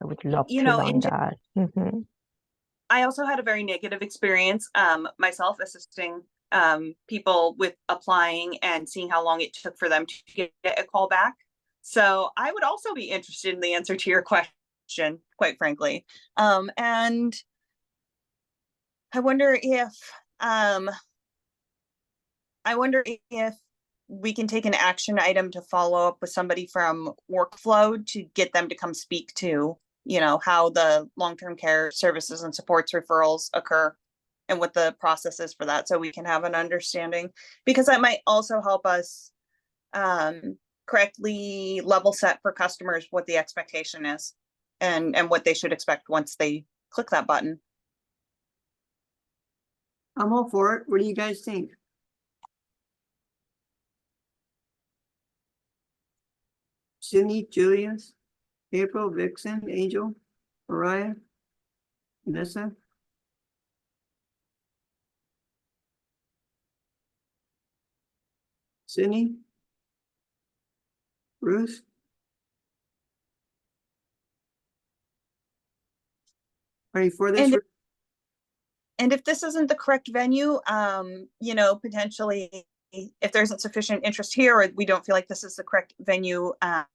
I would love You to know, learn that. Mm-hmm. I also had a very negative experience myself assisting people with applying and seeing how long it took for them to get a call back. So I would also be interested in the answer to your question, quite frankly. And I wonder if we can take an action item to follow up with somebody from workflow to get them to come speak to, you know, how the long-term care services and supports referrals occur and what the process is for that, so we can have an understanding, because that might also help us correctly level set for customers what the expectation is and what they should expect once they click that button. I'm all for it. What do you guys think? Sydney, Julius, April, Vixen, Angel, Mariah, Vanessa. Sydney, Ruth. Are you for this? And Ruth? And if this isn't the correct venue, you know, potentially if there isn't sufficient interest here or we don't feel like this is the correct venue, I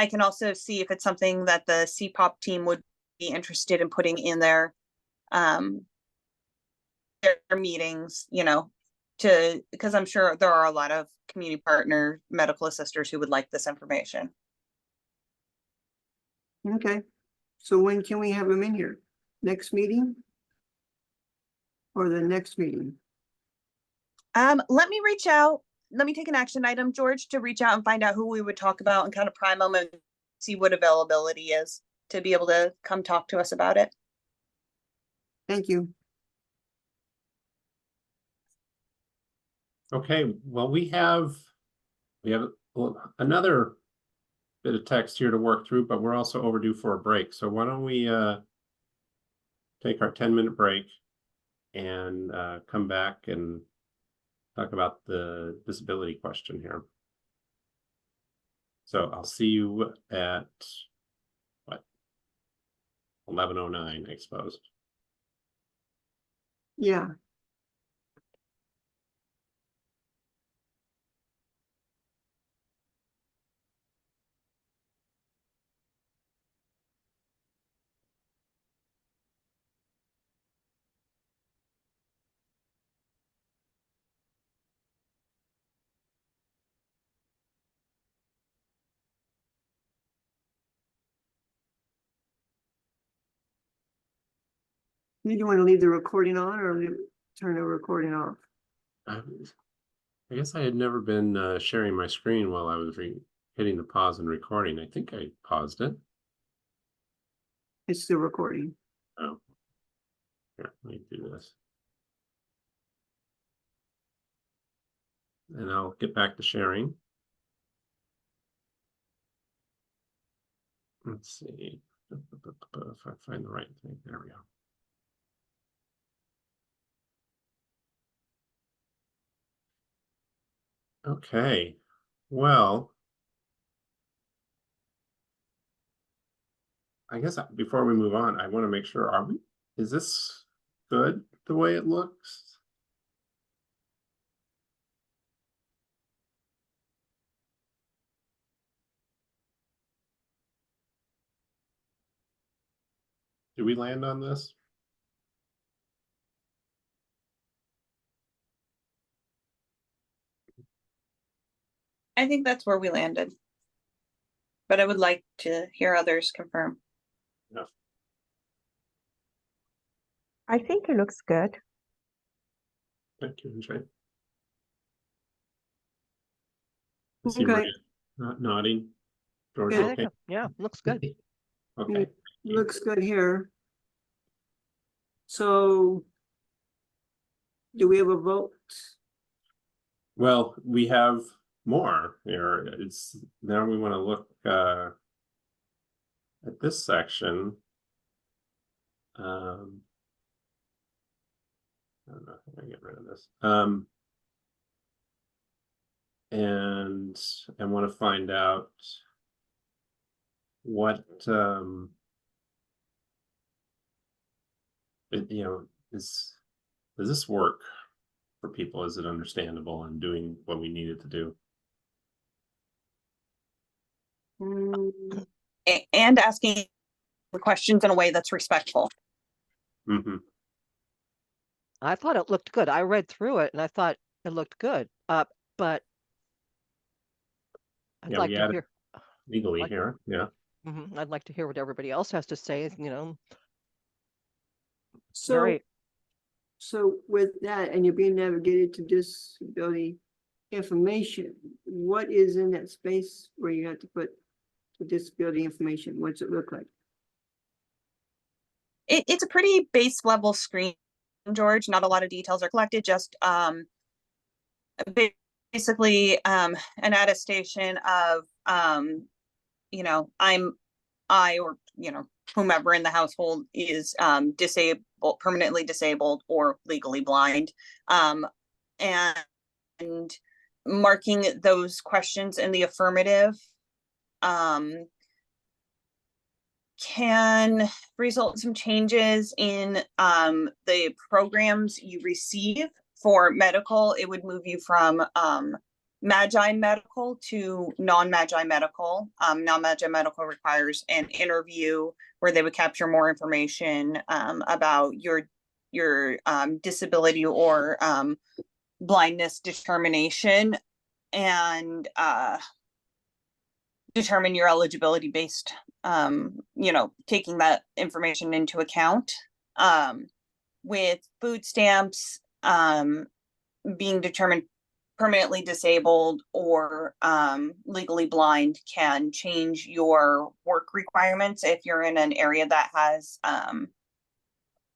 can also see if it's something that the CPOP team would be interested in putting in their meetings, you know, because I'm sure there are a lot of community partner medical assisters who would like this information. Okay, so when can we have them in here? Next meeting? Or the next meeting? Let me reach out. Let me take an action item, George, to reach out and find out who we would talk about and kind of prime them and see what availability is to be able to come talk to us about it. Thank you. Okay, well, we have another bit of text here to work through, but we're also overdue for a break. So why don't we take our 10-minute break and come back and talk about the disability question here. So I'll see you at what, 11:09, I suppose. Yeah. Did you want to leave the recording on or turn the recording off? I guess I had never been sharing my screen while I was hitting the pause and recording. I think I paused it. It's still recording. Oh, here, let me do this. And I'll get back to sharing. Let's see if I find the right thing. There we go. Okay, well, I guess before we move on, I want to make sure, is this good the way it looks? Did we land on this? I think that's where we landed. But I would like to hear others confirm. No. I think it looks good. Thank you, Jay. Okay. Maria nodding. George, Yeah. okay. Yeah, looks good. Okay. Looks good here. So do we have a vote? Well, we have more here. Now we want to look at this section. I don't know if I can get rid of this. And I want to find out what does this work for people? Is it understandable and doing what we needed to do? And asking questions in a way that's respectful. Mm-hmm. I thought it looked good. I read through it and I thought it looked good. But I'd Yeah, like we to added hear legally like- here. Yeah. I'd like to hear what everybody else has to say, So, Very, so with that, and you're being navigated to disability information, what is in that space where you have to put the disability information? What's it look like? It's a pretty base level screen, George. Not a lot of details are collected, just basically an attestation of I or whomever in the household is disabled, permanently disabled, or legally blind, and marking those questions in the affirmative can result in some changes in the programs you receive. For medical, it would move you from Magi medical to non-Magi medical. Non-Magi medical requires an interview where they would capture more information about your disability or blindness determination, and determine your eligibility based, taking that information into account. With food stamps, being determined permanently disabled or legally blind can change your work requirements if you're in an area that has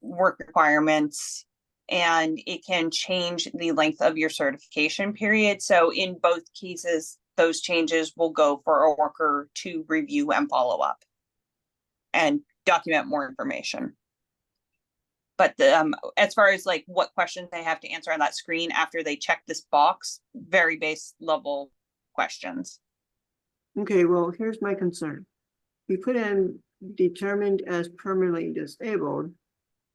work requirements, and it can change the length of your certification period. So in both cases, those changes will go for a worker to review and follow up and document more information. But as far as like what questions they have to answer on that screen after they check this box, very base level questions. Okay, well, here's my concern. We put in determined as permanently disabled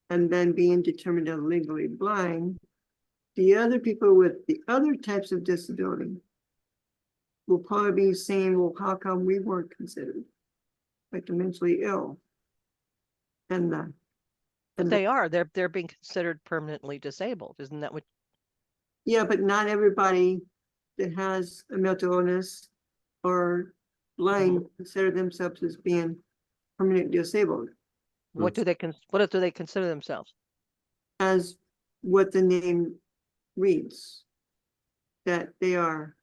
and then being determined as legally blind. The other people with the other types of disability will probably be saying, well, how come we weren't considered like the mentally ill? And They are. They're being considered permanently disabled. Isn't that what? yeah, but not everybody that has a mental illness or blind consider themselves as being permanently disabled. What do they consider themselves? As what the name reads, that they are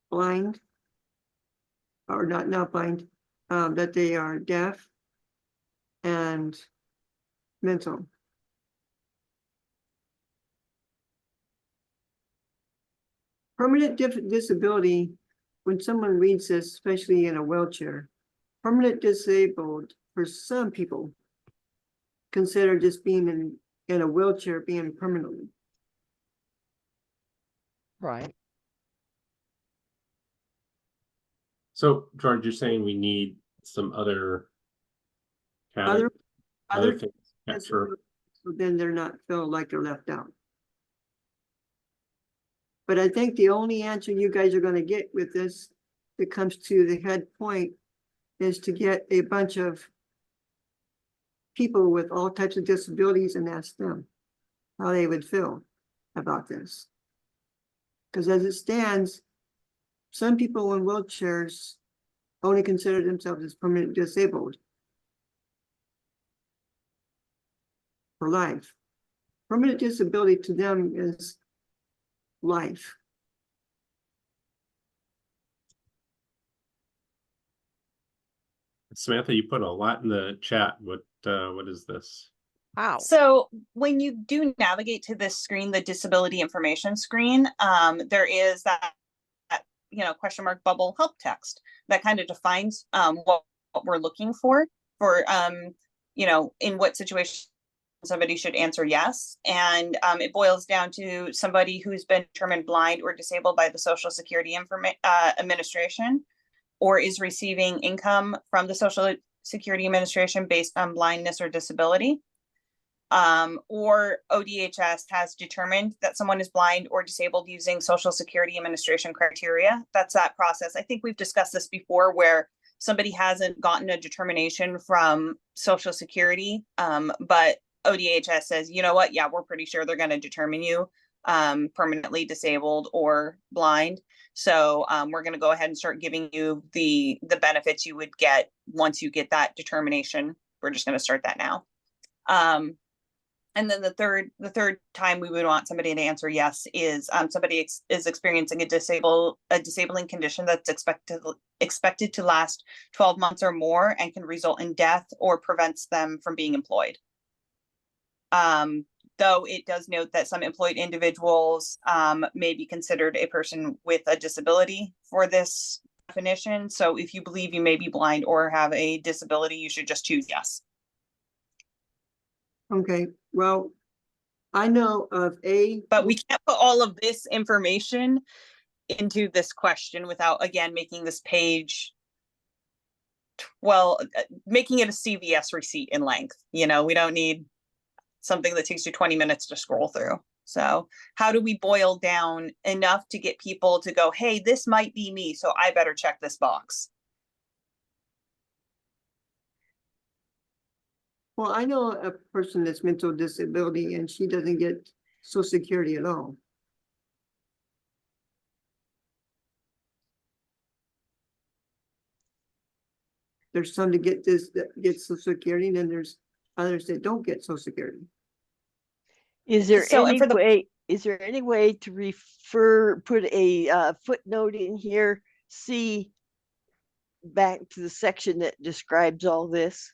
blind, or not blind, that they are deaf and mental. Permanent disability, when someone reads this, especially in a wheelchair, permanent disabled for some people consider just being in a wheelchair being permanently. Right. So George, you're saying we need some other Other things to capture. So then they're not feel like they're left out. But I think the only answer you guys are going to get with this that comes to the head point is to get a bunch of people with all types of disabilities and ask them how they would feel about this. Because as it stands, some people in wheelchairs only consider themselves as permanently disabled for life. Permanent disability to them is life. Samantha, you put a lot in the chat. What is this? Wow. So when you do navigate to this screen, the disability information screen, there is that question mark bubble help text that kind of defines what we're looking for in what situation somebody should answer yes. And it boils down to somebody who's been determined blind or disabled by the Social Security Administration, or is receiving income from the Social Security Administration based on blindness or disability. Or ODHS has determined that someone is blind or disabled using Social Security Administration criteria. That's that process. I think we've discussed this before, where somebody hasn't gotten a determination from Social Security, but ODHS says, you know what, yeah, we're pretty sure they're going to determine you permanently disabled or blind. So we're going to go ahead and start giving you the benefits you would get once you get that determination. We're just going to start that now. And then the third time we would want somebody to answer yes is somebody is experiencing a disabling condition that's expected to last 12 months or more and can result in death or prevents them from being employed. though it does note that some employed individuals may be considered a person with a disability for this definition. So if you believe you may be blind or have a disability, you should just choose yes. Okay, well, I know of a. But we can't put all of this information into this question without, again, making this page, well, making it a CVS receipt in length. You know, we don't need something that takes you 20 minutes to scroll through. So how do we boil down enough to get people to go, hey, this might be me, so I better check this box? Well, I know a person that's mental disability and she doesn't get Social Security at all. There's some that get this, that get Social Security, and then there's others that don't get Social Security. Is there So, and any for the- way, to put a footnote in here, see back to the section that describes all this?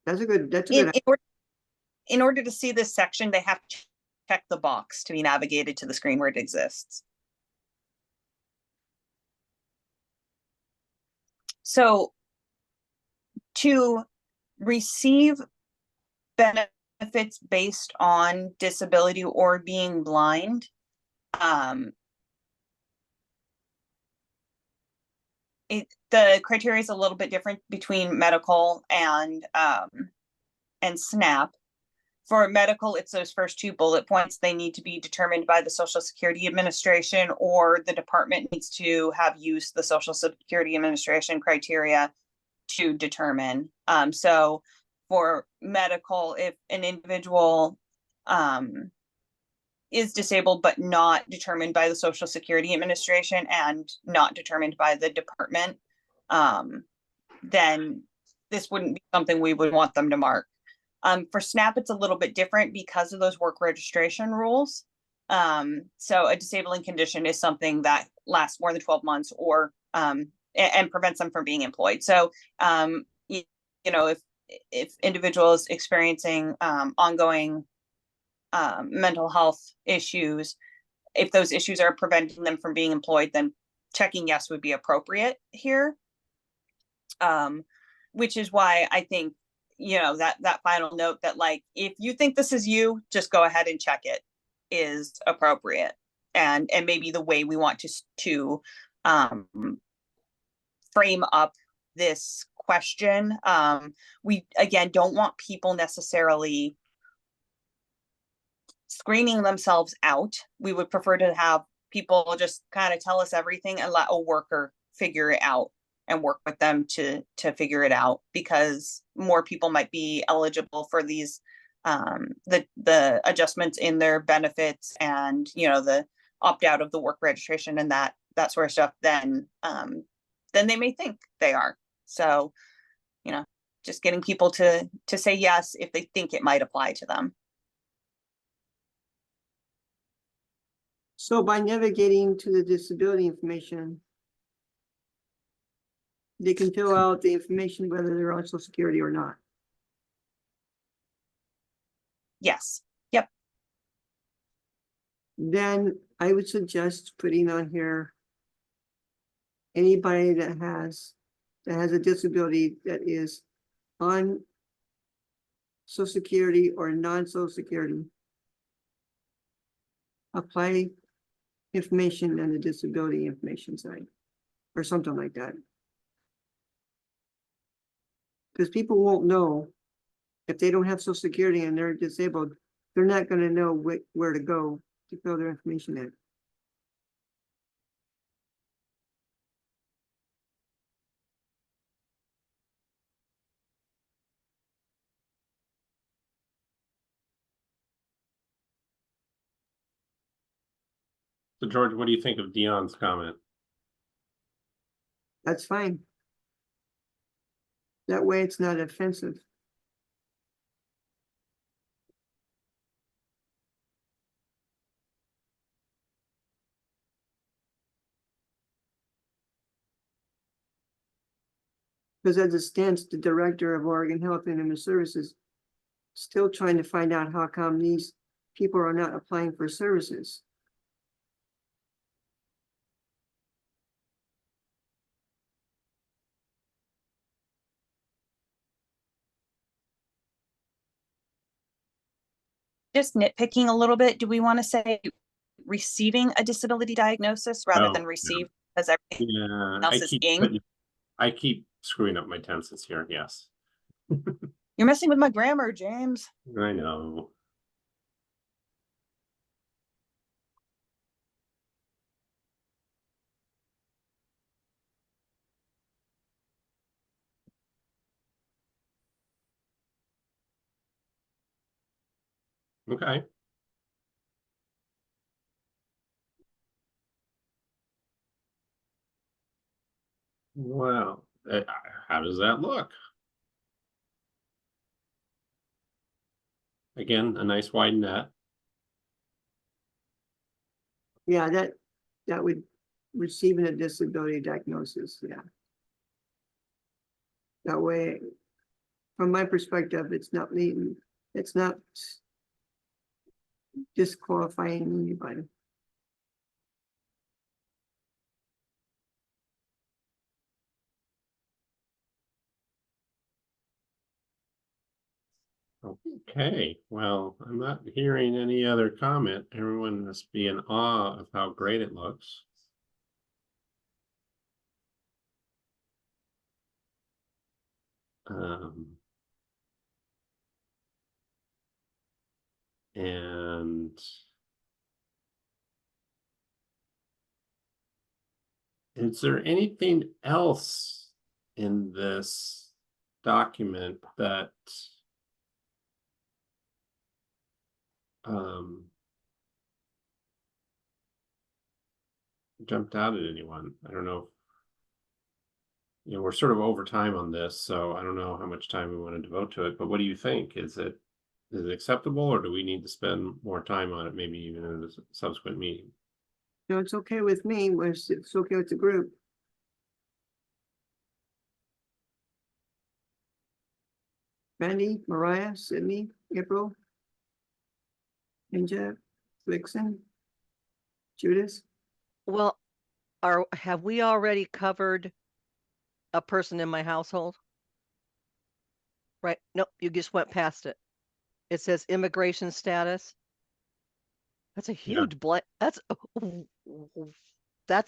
That's a good. In order to see this section, they have to check the box to be navigated to the screen where it exists. So to receive benefits based on disability or being blind, the criteria is a little bit different between medical and SNAP. For medical, it's those first two bullet points. They need to be determined by the Social Security Administration, or the department needs to have used the Social Security Administration criteria to determine. So for medical, if an individual is disabled but not determined by the Social Security Administration and not determined by the department, then this wouldn't be something we would want them to mark. For SNAP, it's a little bit different because of those work registration rules. So a disabling condition is something that lasts more than 12 months or and prevents them from being employed. So you know, if individuals experiencing ongoing mental health issues, if those issues are preventing them from being employed, then checking yes would be appropriate here. Which is why I think, you know, that final note that, like, if you think this is you, just go ahead and check it, is appropriate, and maybe the way we want to frame up this question. We, again, don't want people necessarily screening themselves out. We would prefer to have people just kind of tell us everything and let a worker figure it out and work with them to figure it out, because more people might be eligible for these the adjustments in their benefits and, you know, the opt out of the work registration and that sort of stuff than they may think they are. So, you know, just getting people to say yes if they think it might apply to them. So by navigating to the disability information, they can fill out the information whether they're on Social Security or not. Yes. Yep. Then I would suggest putting on here anybody that has a disability that is on Social Security or non-Social Security. Apply information on the disability information side or something like that. Because people won't know if they don't have Social Security and they're disabled, they're not going to know where to go to fill their information in. So George, what do you think of Dion's comment? That's fine. That way it's not offensive. Because as it stands, the director of Oregon Health and Human Services still trying to find out how come these people are not applying for services. Just nitpicking a little bit, do we want to say receiving a disability diagnosis rather Oh, than yeah. receive, because everything Yeah, else is ing? I keep screwing up my tenses here. Yes, You're messing with my grammar, James. I know. Okay. Well, how does that look? Again, a nice wide net. Yeah, that would receiving a disability diagnosis, yeah. That way, from my perspective, it's not disqualifying anybody. Okay, well, I'm not hearing any other comment. Everyone must be in awe of how great it looks. And is there anything else in this document that jumped out at anyone? I don't know. You know, we're sort of over time on this, so I don't know how much time we want to devote to it, but what do you think? Is it acceptable, or do we need to spend more time on it, maybe even in a subsequent meeting? No, it's okay with me, it's okay with the group. Randy, Mariah, Sydney, April, Ninja, Vixen, Judith. Well, have we already covered a person in my household? Right? Nope, you just went past it. It says immigration status. That's a huge that's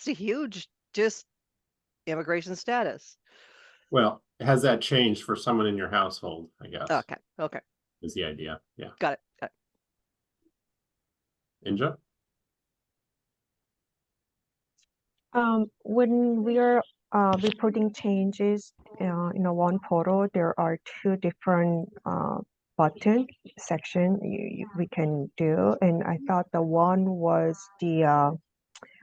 a huge just immigration status. Well, has that changed for someone in your household, I guess? Okay. Is the idea. Yeah. Got it. Inja? When we are reporting changes in a one portal, there are two different button section we can do, and I thought the one was the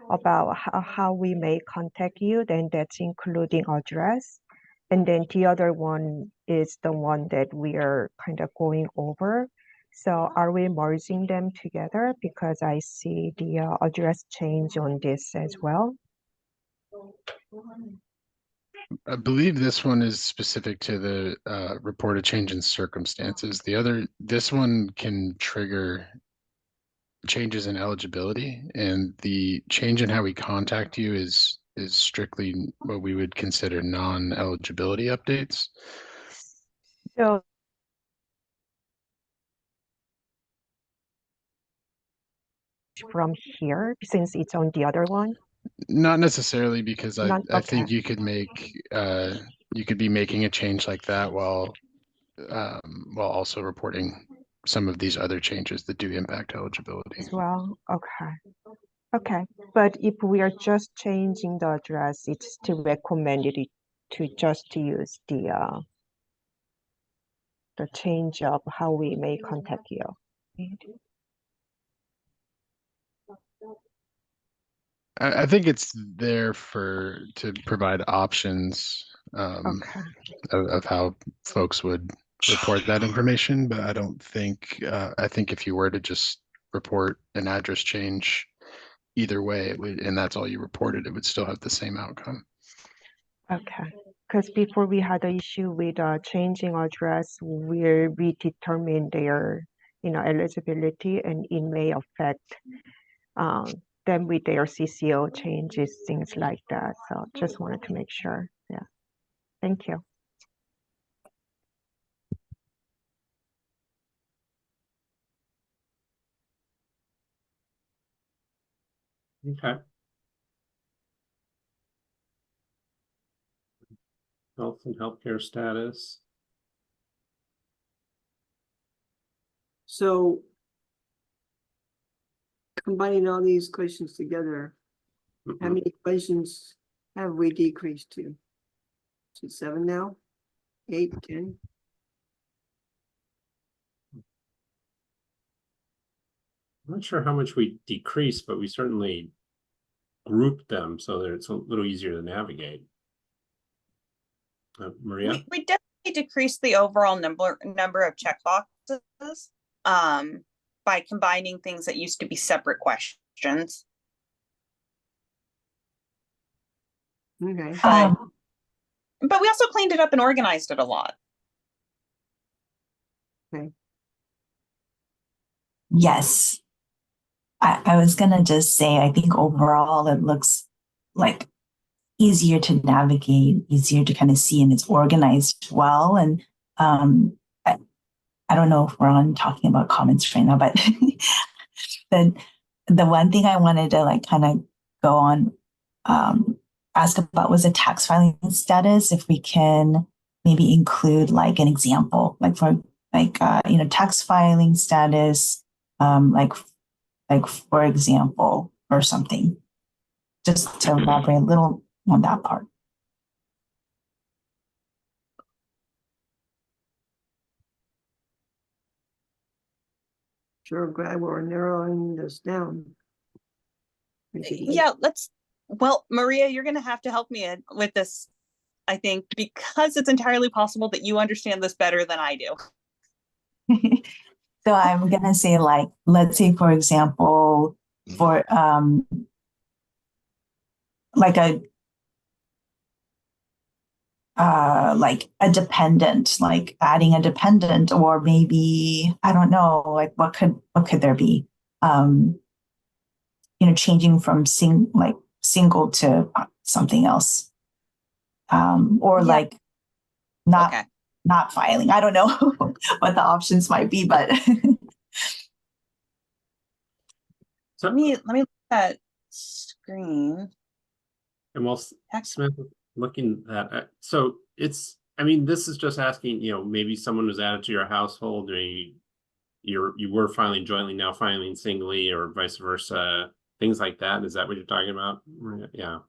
about how we may contact you, then that's including address, and then the other one is the one that we are kind of going over. So are we merging them together, because I see the address change on this as well? I believe this one is specific to the reported change in circumstances. This one can trigger changes in eligibility, and the change in how we contact you is strictly what we would consider non-eligibility updates. So from here, since it's on the other one? Not necessarily, because I think Okay. you could you could be making a change like that while also reporting some of these other changes that do impact eligibility. As well, okay. But if we are just changing the address, it's still recommended to just use the change of how we may contact you. I think it's there to provide options Okay. of how folks would report that information, but I don't think I think if you were to just report an address change either way, and that's all you reported, it would still have the same outcome. Okay. because before we had an issue with changing address where we determined their, eligibility, and it may affect them with their CCO changes, things like that. So just wanted to make sure. Yeah. Thank you. Okay. Health and healthcare status. So combining all these questions together, how Mhm. many questions have we decreased to? Is it 7 now? 8, 10? I'm not sure how much we decreased, but we certainly grouped them so that it's a little easier to navigate. Maria? We definitely decreased the overall number of checkboxes by combining things that used to be separate questions. Okay. But we also cleaned it up and organized it a lot. Yes. I was gonna just say, I think overall it looks like easier to navigate, easier to kind of see, and it's organized well. And I don't know if we're on talking about comments right now, but the one thing I wanted to like kind of go on, ask about was a tax filing status. If we can maybe include like an example, like for like tax filing status, like for example, or something, just to elaborate a little on that part. Sure, glad we're narrowing this down. Yeah, well, Maria, you're going to have to help me with this, I think, because it's entirely possible that you understand this better than I do. So I'm going to say, like, let's say, for example, for like a dependent, like adding a dependent, or maybe, I don't know, like what could there be? Changing from single to something else. Or like not filing. I don't know what the options might be, but let me look at screen. And while Smith looking at so it's, I mean, this is just asking, maybe someone was added to your household, or you were filing jointly, now filing singly, or vice versa, things like that. Is that what you're talking about? Yeah.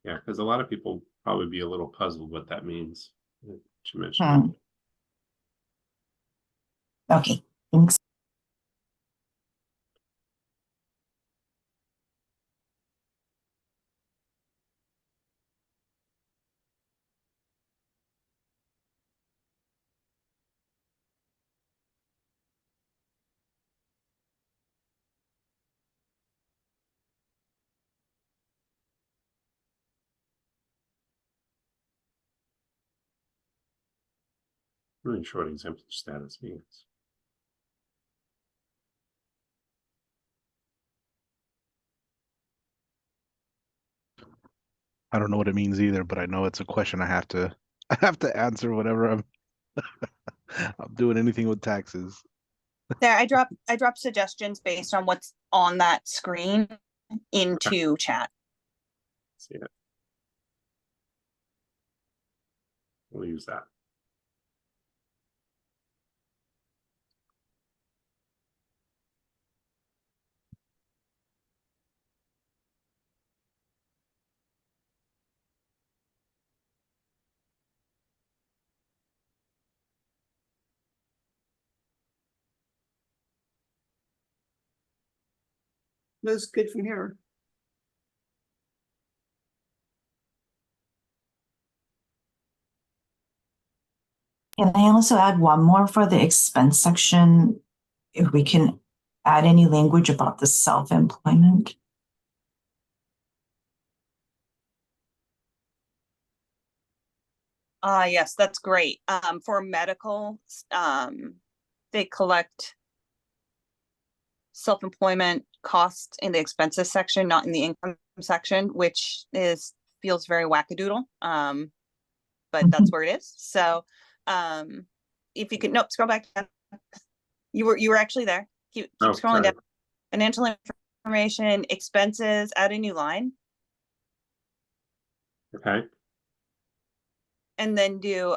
Yeah, because a lot of people probably be a little puzzled what that means. She mentioned it. Okay, thanks. Really short exemption status means. I don't know what it means either, but I know it's a question I have to answer whenever I'm doing anything with taxes. There, I dropped suggestions based on what's on that screen into chat. See it. We'll use that. Looks good from here. Can I also add one more for the expense section? If we can add any language about the self-employment. Yes, that's great. For medical, they collect self-employment costs in the expenses section, not in the income section, which feels very wackadoodle. But that's where it is. So, if you could, nope, scroll back down. You were actually there. Keep Oh, scrolling sorry. down. Financial information, expenses, add a new line, Okay. and then do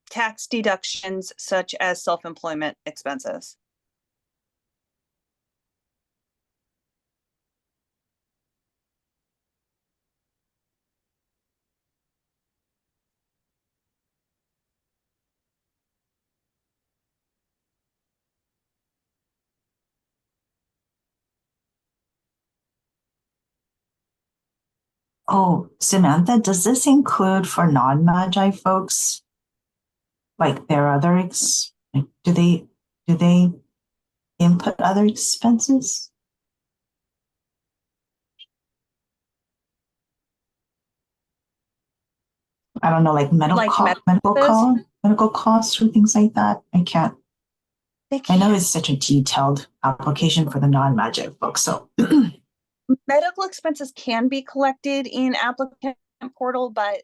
tax deductions such as self-employment expenses. Oh, Samantha, does this include for non-Magi folks? Like their other like, do they input other expenses? I don't know, like medical costs or things like that. I can't. I know it's such a detailed application for the non-Magi folks, so. Medical expenses can be collected in applicant portal, but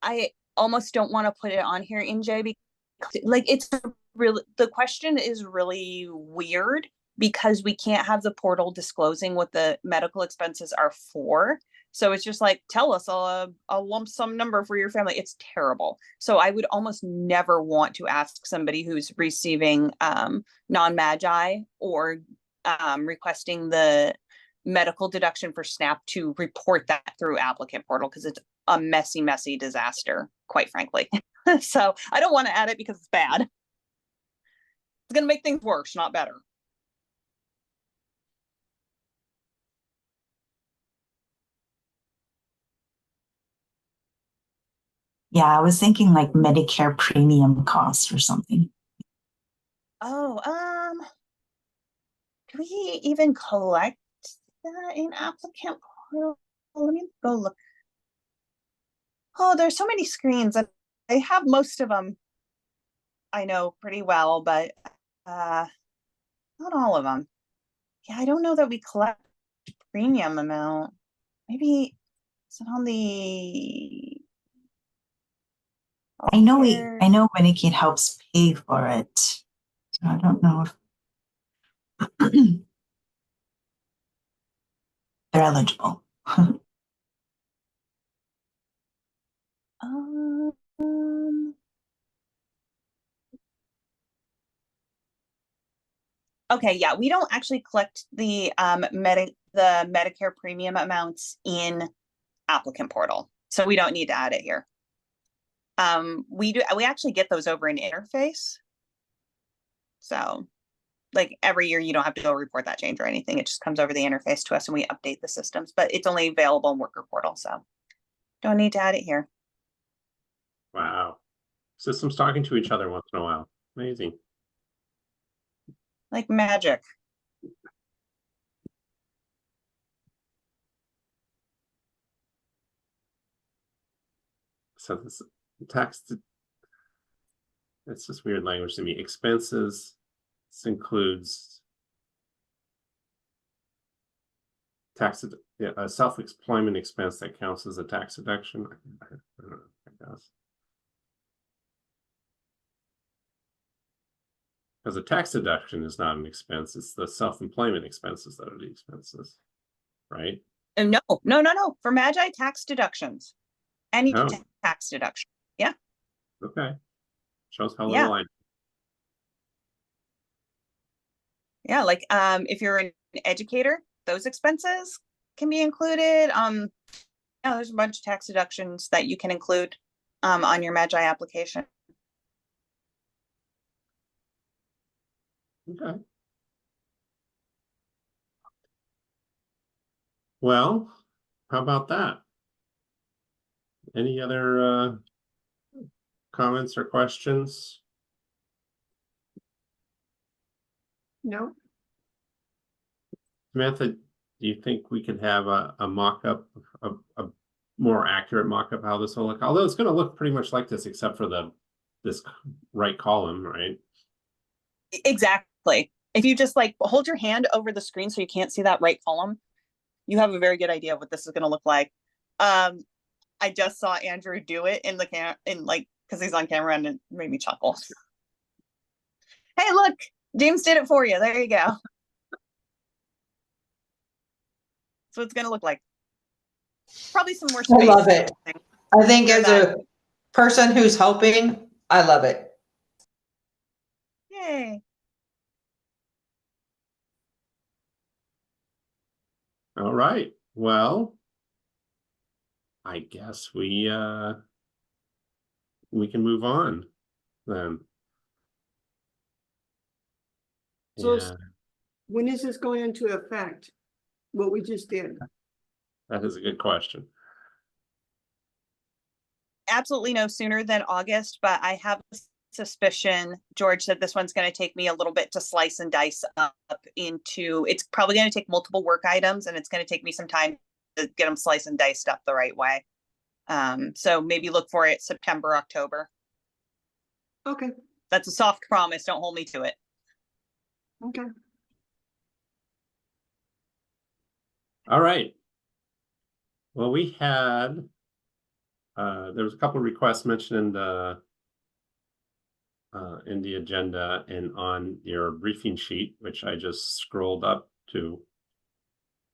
I almost don't want to put it on here, NJ, because like it's really, the question is really weird because we can't have the portal disclosing what the medical expenses are for. So it's just like, tell us a lump sum number for your family. It's terrible. So I would almost never want to ask somebody who's receiving non-Magi or requesting the medical deduction for SNAP to report that through applicant portal because it's a messy disaster, quite frankly. So I don't want to add it because it's bad. It's going to make things worse, not better. Yeah, I was thinking like Medicare premium costs or something. Oh, do we even collect that in applicant portal? Let me go look. Oh, there's so many screens and I have most of them I know pretty well, but not all of them. Yeah, I don't know that we collect premium amount. Maybe is it on the I know Medicaid helps pay for it. So I don't know if they're eligible. Okay, yeah, we don't actually collect the Medicare premium amounts in applicant portal, so we don't need to add it here. We actually get those over an interface. So like every year you don't have to go report that change or anything. It just comes over the interface to us and we update the systems, but it's only available in worker portal. So don't need to add it here. Wow. Systems talking to each other once in a while. Amazing. Like magic. So this tax, it's just weird language to me. Expenses, this includes tax, a self-employment expense that counts as a tax deduction. I don't know, I guess. Because a tax deduction is not an expense, it's the self-employment expenses that are the expenses, right? No. For Magi, tax deductions. Any tax deduction. Yeah. Okay. Shows how little I. Yeah, like if you're an educator, those expenses can be included. Yeah, there's a bunch of tax deductions that you can include on your Magi application. Okay. Well, how about that? Any other comments or questions? No. Samantha, do you think we could have a mock-up, a more accurate mock-up how this will look? Although it's going to look pretty much like this, except for this right column, right? Exactly. If you just like hold your hand over the screen so you can't see that right column, you have a very good idea of what this is going to look like. I just saw Andrew do it in the because he's on camera, and it made me chuckle. Hey, look, James did it for you. There you go. So it's going to look like probably some more space. I love it. I think as that. a person who's helping, I love it. Yay. All right. Well, I guess we can move on then. So Yeah, when is this going into effect? What we just did? that is a good question. Absolutely no sooner than August, but I have a suspicion, George said this one's going to take me a little bit to slice and dice up into, it's probably going to take multiple work items, and it's going to take me some time to get them sliced and diced up the right way. So maybe look for it September, October. Okay. That's a soft promise. Don't hold me to it. Okay. All right. Well, we had there was a couple of requests mentioned in the agenda and on your briefing sheet, which I just scrolled up to.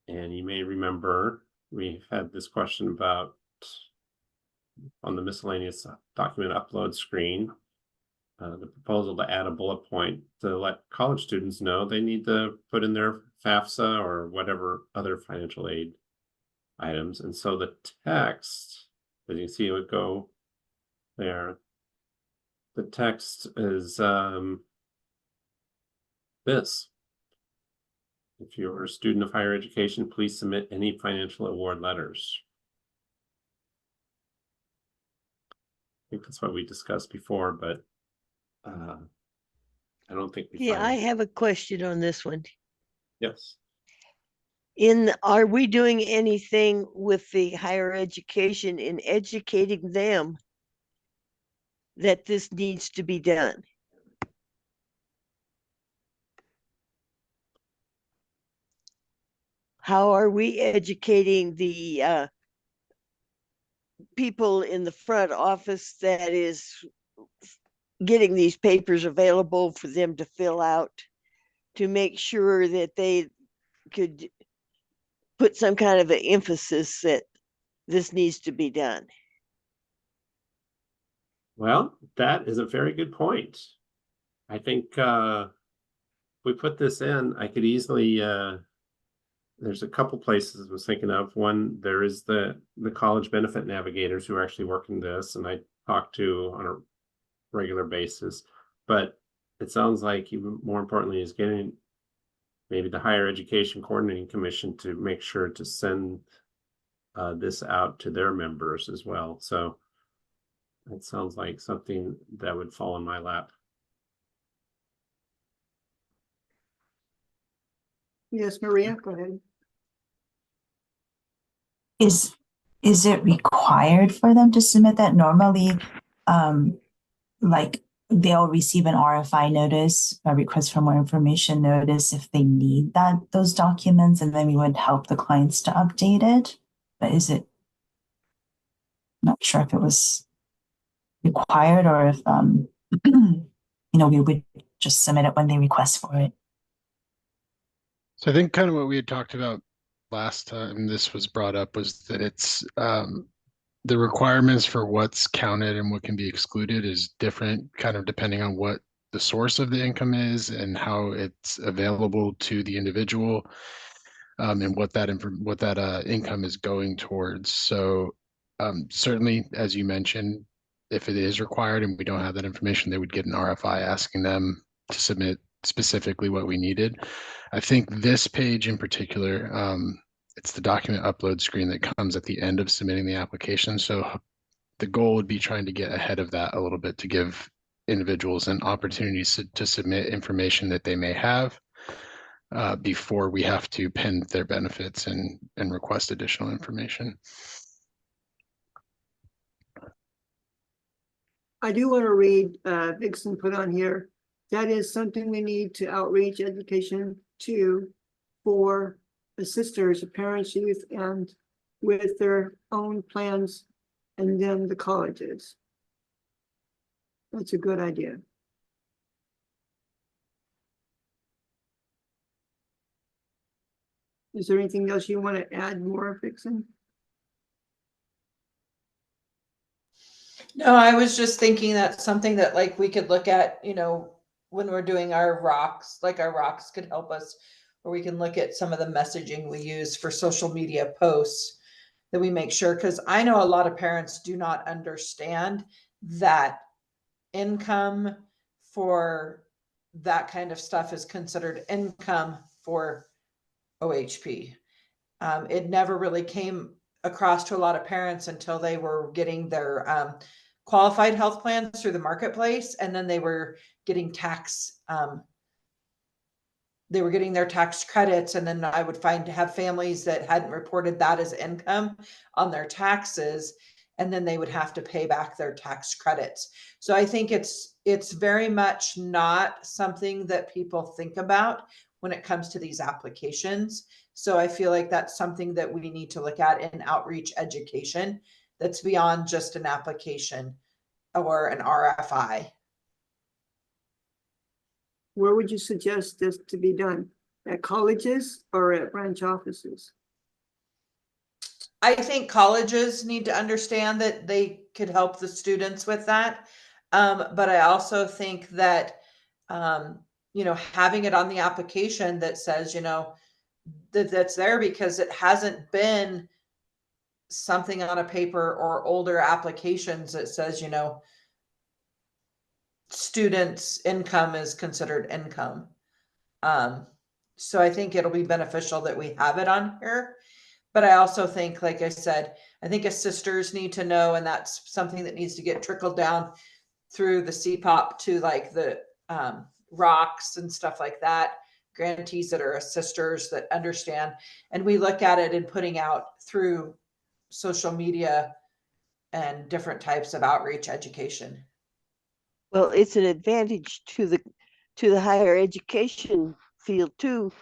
And you may remember we had this question about on the miscellaneous document upload screen, the proposal to add a bullet point to let college students know they need to put in their FAFSA or whatever other financial aid items. And so the text, as you see, it would go there. The text is this. If you're a student of higher education, please submit any financial award letters. I think that's what we discussed before, but I don't think we Yeah, I have a question on this one. Yes. Are we doing anything with the higher education in educating them that this needs to be done? How are we educating the people in the front office that is getting these papers available for them to fill out to make sure that they could put some kind of an emphasis that this needs to be done? Well, that is a very good point. I think we put this in, I could easily there's a couple places I was thinking of. One, there is the college benefit navigators who are actually working this, and I talk to on a regular basis. But it sounds like even more importantly is getting maybe the Higher Education Coordinating Commission to make sure to send this out to their members as well. So it sounds like something that would fall in my lap. Yes, Maria, go ahead. Is it required for them to submit that? Normally, like they'll receive an RFI notice, a request for more information notice if they need those documents, and then we would help the clients to update it. But is it, not sure if it was required or if we would just submit it when they request for it. So I think kind of what we had talked about last time this was brought up was that it's the requirements for what's counted and what can be excluded is different kind of depending on what the source of the income is and how it's available to the individual, and what that income is going towards. So certainly, as you mentioned, if it is required and we don't have that information, they would get an RFI asking them to submit specifically what we needed. I think this page in particular, it's the document upload screen that comes at the end of submitting the application. So the goal would be trying to get ahead of that a little bit to give individuals an opportunity to submit information that they may have. before we have to pin their benefits and request additional information. I do want to read, Vixen put on here, that is something we need to outreach education to for the sisters, the parents, youth, and with their own plans, and then the colleges. That's a good idea. Is there anything else you want to add more, Vixen? No, I was just thinking that's something that like we could look at, you know, when we're doing our rocks, like our rocks could help us, or we can look at some of the messaging we use for social media posts that we make sure, because I know a lot of parents do not understand that income for that kind of stuff is considered income for OHP. It never really came across to a lot of parents until they were getting their qualified health plans through the marketplace, and then they were getting they were getting their tax credits, and then I would have families that hadn't reported that as income on their taxes, and then they would have to pay back their tax credits. So I think it's very much not something that people think about when it comes to these applications. So I feel like that's something that we need to look at in outreach education that's beyond just an application or an RFI. Where would you suggest this to be done? At colleges or at branch offices? I think colleges need to understand that they could help the students with that. But I also think that, you know, having it on the application that says, you know, that's there because it hasn't been something on a paper or older applications that says, you know, students' income is considered income. So I think it'll be beneficial that we have it on here. But I also think, like I said, I think as sisters need to know, and that's something that needs to get trickled down through the CPOP to like the rocks and stuff like that, grantees that are sisters that understand. And we look at it and putting out through social media and different types of outreach education. Well, it's an advantage to the higher education field too,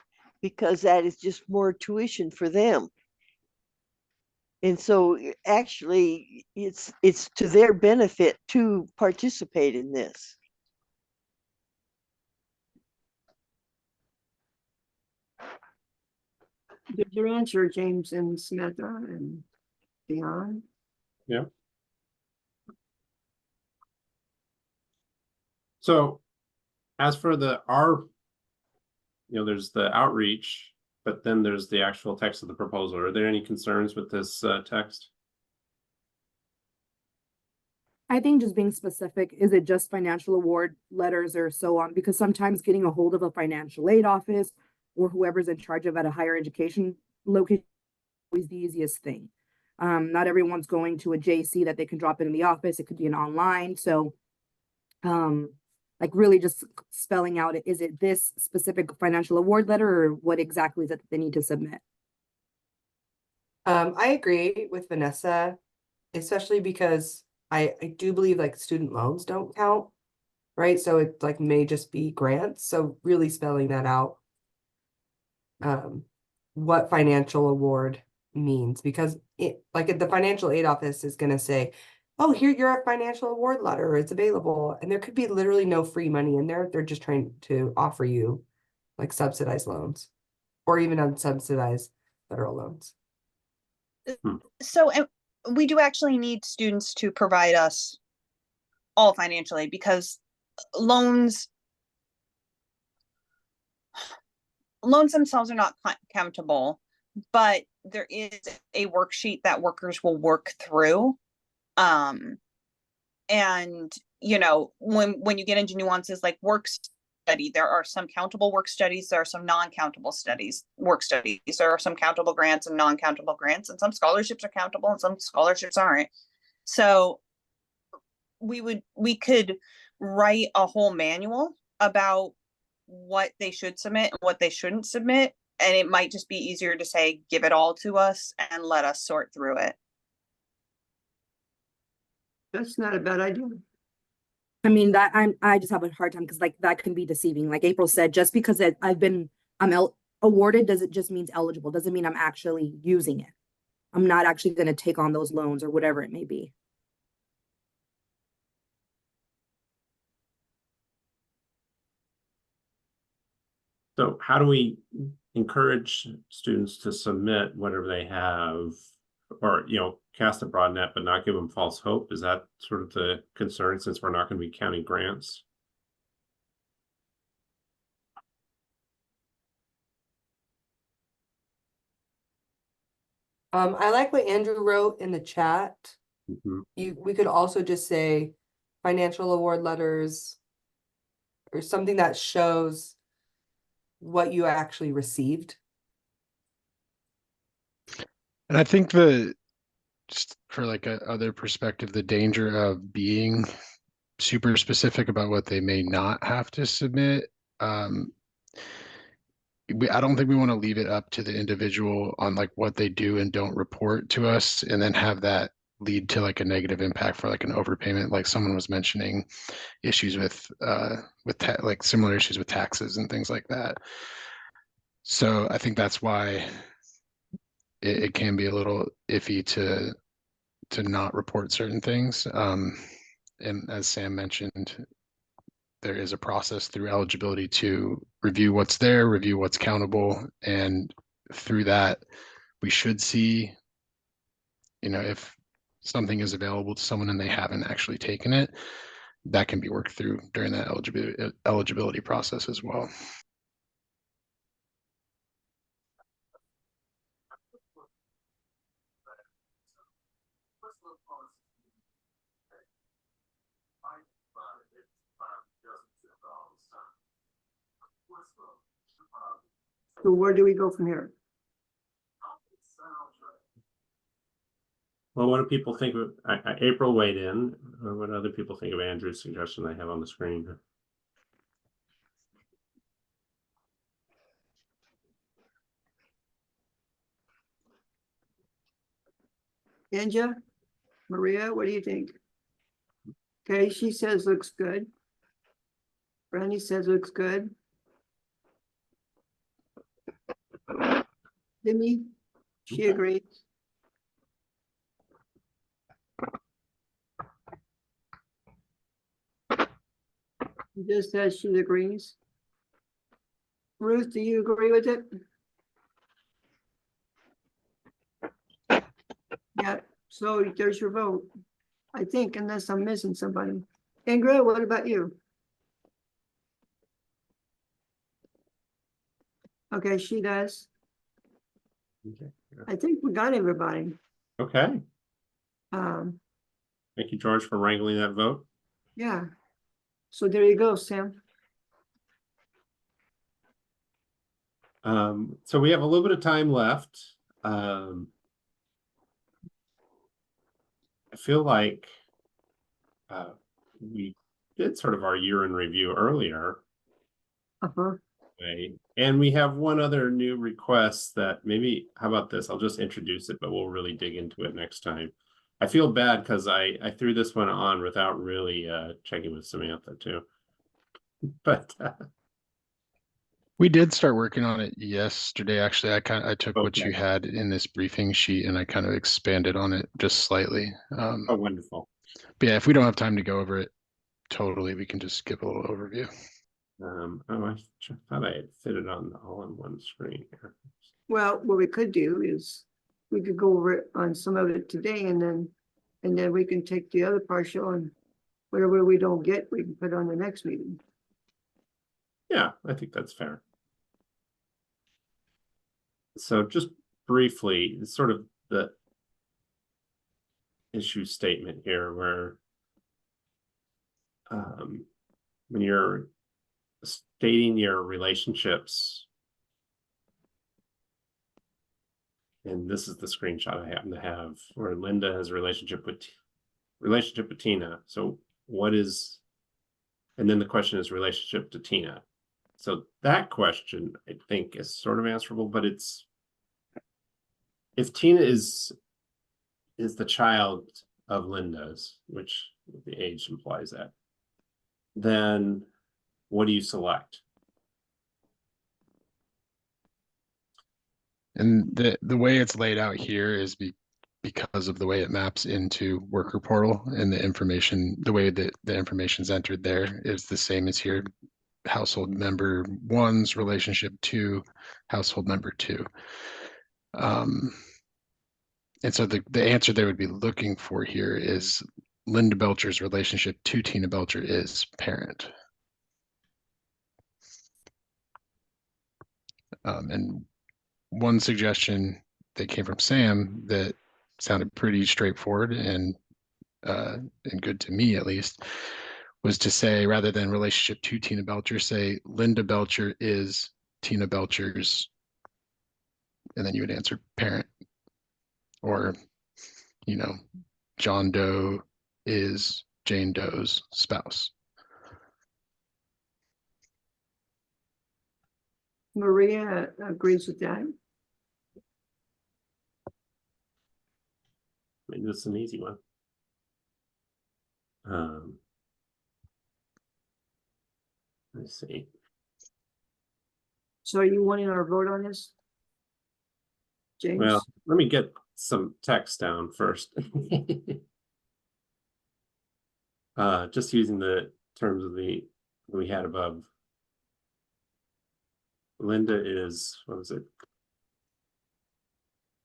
because that is just more tuition for them. And so actually it's to their benefit to participate in this. Did you answer, James and Samantha and Dion? Yeah. So as for there's the outreach, but then there's the actual text of the proposal. Are there any concerns with this text? I think just being specific, is it just financial award letters or so on? Because sometimes getting a hold of a financial aid office or whoever's in charge of at a higher education location is the easiest thing. Not everyone's going to a JC that they can drop it in the office. It could be an online. So like really just spelling out, is it this specific financial award letter or what exactly is it that they need to submit? I agree with Vanessa, especially because I do believe like student loans don't count, right? So it like may just be grants. So really spelling that out, what financial award means, because it like the financial aid office is going to say, oh, here you're a financial award letter, it's available. And there could be literally no free money in there. They're just trying to offer you like subsidized loans or even unsubsidized federal loans. So we do actually need students to provide us all financial aid, because loans themselves are not countable, but there is a worksheet that workers will work through. And you know, when you get into nuances like work study, there are some countable work studies, there are some non-countable work studies, there are some countable grants and non-countable grants, and some scholarships are countable and some scholarships aren't. So we could write a whole manual about what they should submit and what they shouldn't submit. And it might just be easier to say, give it all to us and let us sort through it. That's not a bad idea. I mean, I just have a hard time because like that can be deceiving. Like April said, just because I'm awarded, does it just means eligible? Doesn't mean I'm actually using it. I'm not actually going to take on those loans or whatever it may be. So how do we encourage students to submit whatever they have, or, you know, cast a broad net, but not give them false hope? Is that sort of the concern, since we're not going to be counting grants? I like what Andrew wrote in the chat. Mm-hmm. We could also just say financial award letters or something that shows what you actually received. And I think just for like a other perspective, the danger of being super specific about what they may not have to submit. I don't think we want to leave it up to the individual on like what they do and don't report to us, and then have that lead to like a negative impact for like an overpayment. Like someone was mentioning issues with like similar issues with taxes and things like that. So I think that's why it can be a little iffy to not report certain things. And as Sam mentioned, there is a process through eligibility to review what's there, review what's countable, and through that, we should see, you know, if something is available to someone and they haven't actually taken it, that can be worked through during that eligibility process as well. So where do we go from here? Well, what do people think of April weighed in? What do other people think of Andrew's suggestion I have on the screen? Anja, Maria, what do you think? Okay, she says looks good. Brandy says looks good. Demi, she agrees. She just says she agrees. Ruth, do you agree with it? Yeah, so there's your vote. I think, unless I'm missing somebody. Ingrid, what about you? Okay, she does. Okay. I think we got everybody. Okay. Um, Thank you, George, for wrangling that vote. yeah. So there you go, Sam. So we have a little bit of time left. I feel like we did sort of our year in review earlier. And we have one other new request that maybe, how about this? I'll just introduce it, but we'll really dig into it next time. I feel bad because I threw this one on without really checking with Samantha too. But we did start working on it yesterday. Actually, I took what you had in this briefing sheet and I kind of expanded on it just slightly. Oh, wonderful. But yeah, if we don't have time to go over it totally, we can just give a little overview. Oh, I thought I had fit it on all on one screen here. Well, what we could do is we could go over it on some of it today, and then we can take the other partial, and whatever we don't get, we can put on the next meeting. Yeah, I think that's fair. So just briefly, it's sort of the issue statement here where when you're stating your relationships, and this is the screenshot I happen to have, where Linda has a relationship with Tina. So what is, and then the question is relationship to Tina. So that question, I think, is sort of answerable, but it's if Tina is the child of Linda's, which the age implies that, then what do you select? And the way it's laid out here is because of the way it maps into worker portal and the information, the way that the information is entered there is the same as here. Household member one's relationship to household member two. And so the answer they would be looking for here is Linda Belcher's relationship to Tina Belcher is parent. And one suggestion that came from Sam that sounded pretty straightforward and good to me at least, was to say, rather than relationship to Tina Belcher, say Linda Belcher is Tina Belcher's, and then you would answer parent. Or, you know, John Doe is Jane Doe's spouse. Maria agrees with that. Maybe this is an easy one. Let's see. So are you wanting our vote on this? James? Well, let me get some text down first. Just using the terms of the we had above. Linda is, what was it?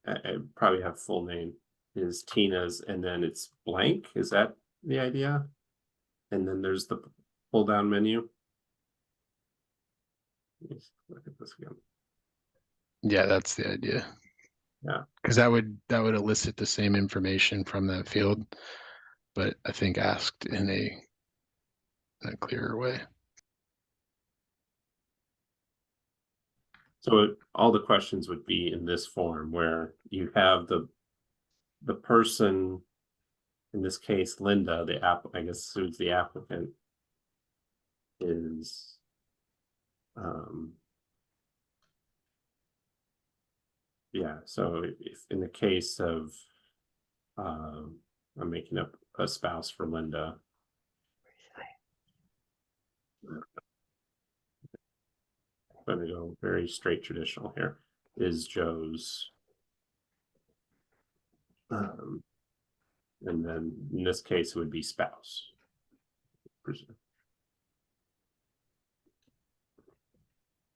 I probably have full name, is Tina's, and then it's blank. Is that the idea? And then there's the pull down menu. Let's look at this again. Yeah, that's the idea. Yeah, because that would elicit the same information from that field, but I think asked in a clearer way. so all the questions would be in this form where you have the person, in this case Linda, the I guess who's the applicant, is yeah, so if in the case of I'm making up a spouse for Linda. I'm going to go very straight traditional here, is Joe's. And then in this case, it would be spouse. Okay.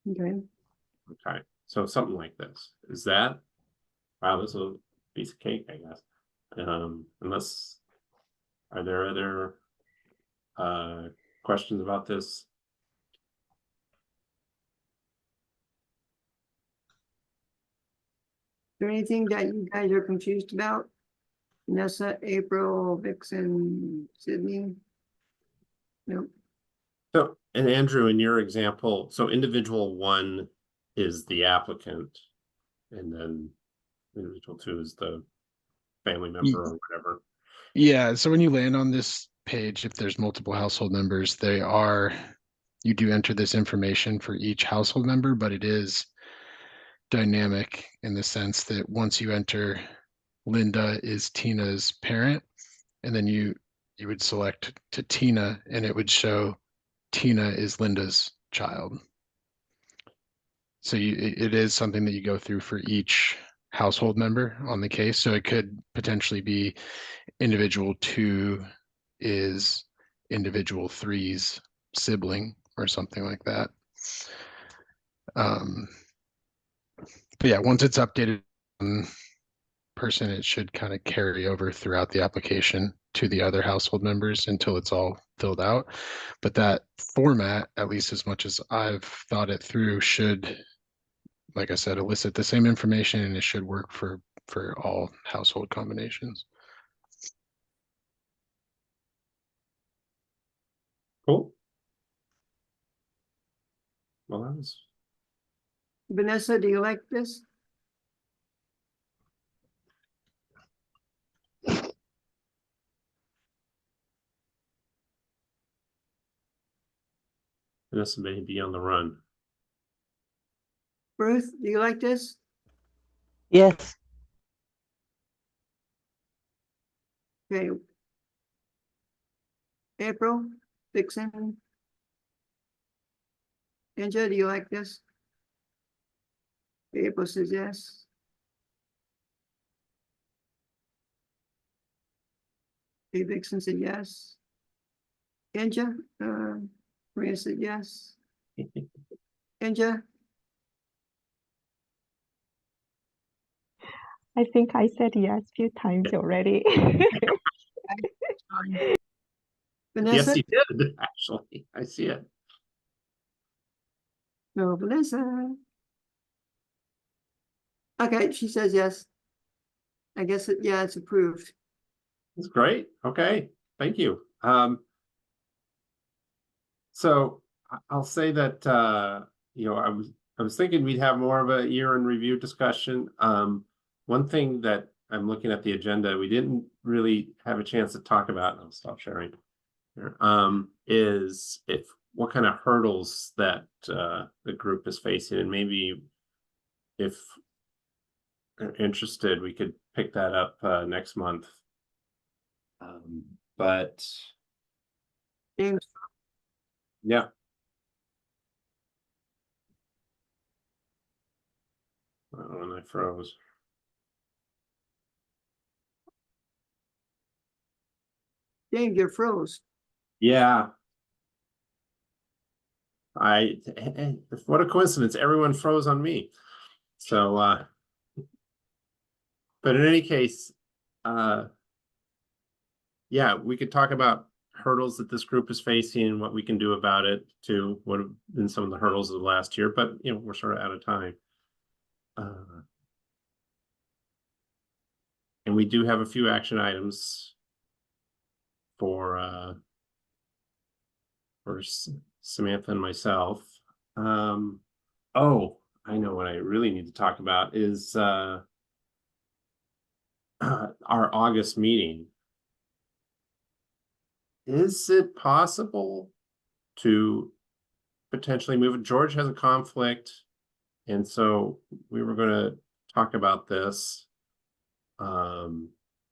Okay, so something like this. Is that, wow, this is a piece of cake, I guess. Unless, are there other questions about this? Is there anything that you guys are confused about? Nessa, April, Vixen, Sydney? Nope. So, and Andrew, in your example, so individual one is the applicant, and then individual two is the family member or whatever. Yeah, so when you land on this page, if there's multiple household members, you do enter this information for each household member, but it is dynamic in the sense that once you enter Linda is Tina's parent, and then you would select to Tina, and it would show Tina is Linda's child. So it is something that you go through for each household member on the case. So it could potentially be individual two is individual three's sibling or something like that. But yeah, once it's updated on person, it should kind of carry over throughout the application to the other household members until it's all filled out. But that format, at least as much as I've thought it through, should, like I said, elicit the same information, and it should work for all household combinations. Cool. Well, that was. Vanessa, do you like this? Vanessa may be on the run. Ruth, do you like this? Yes. Okay. April, Dixon. Angela, do you like this? April says yes. Dave Dixon said yes. Angela, Maria said yes. Angela, I think I said yes a few times already. Vanessa? Yes, you did, actually. I see it. No, Vanessa. Okay, she says yes. I guess yeah, it's approved. That's great. Okay, thank you. So I'll say that you know, I was thinking we'd have more of a year in review discussion. One thing that I'm looking at the agenda, we didn't really have a chance to talk about, and I'll stop sharing here, is if what kind of hurdles that the group is facing, and maybe if you're interested, we could pick that up next month. But James, yeah. And I froze. James, you're froze. Yeah. What a coincidence. Everyone froze on me. So but in any case, yeah, we could talk about hurdles that this group is facing and what we can do about it too. What have been some of the hurdles of the last year, but you know, we're sort of out of time. And we do have a few action items for Samantha and myself. Oh, I know what I really need to talk about is our August meeting. Is it possible to potentially move it? George has a conflict, and so we were going to talk about this.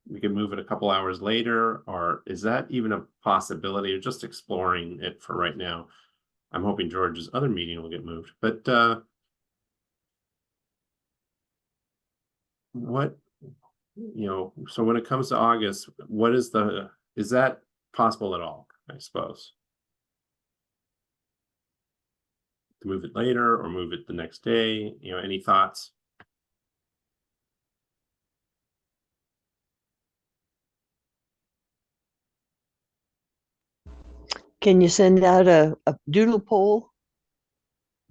We could move it a couple hours later, or is that even a possibility? Or just exploring it for right now. I'm hoping George's other meeting will get moved, but what, you know, so when it comes to August, what is that possible at all, I suppose? To move it later or move it the next day, you know, any thoughts? Can you send out a doodle poll?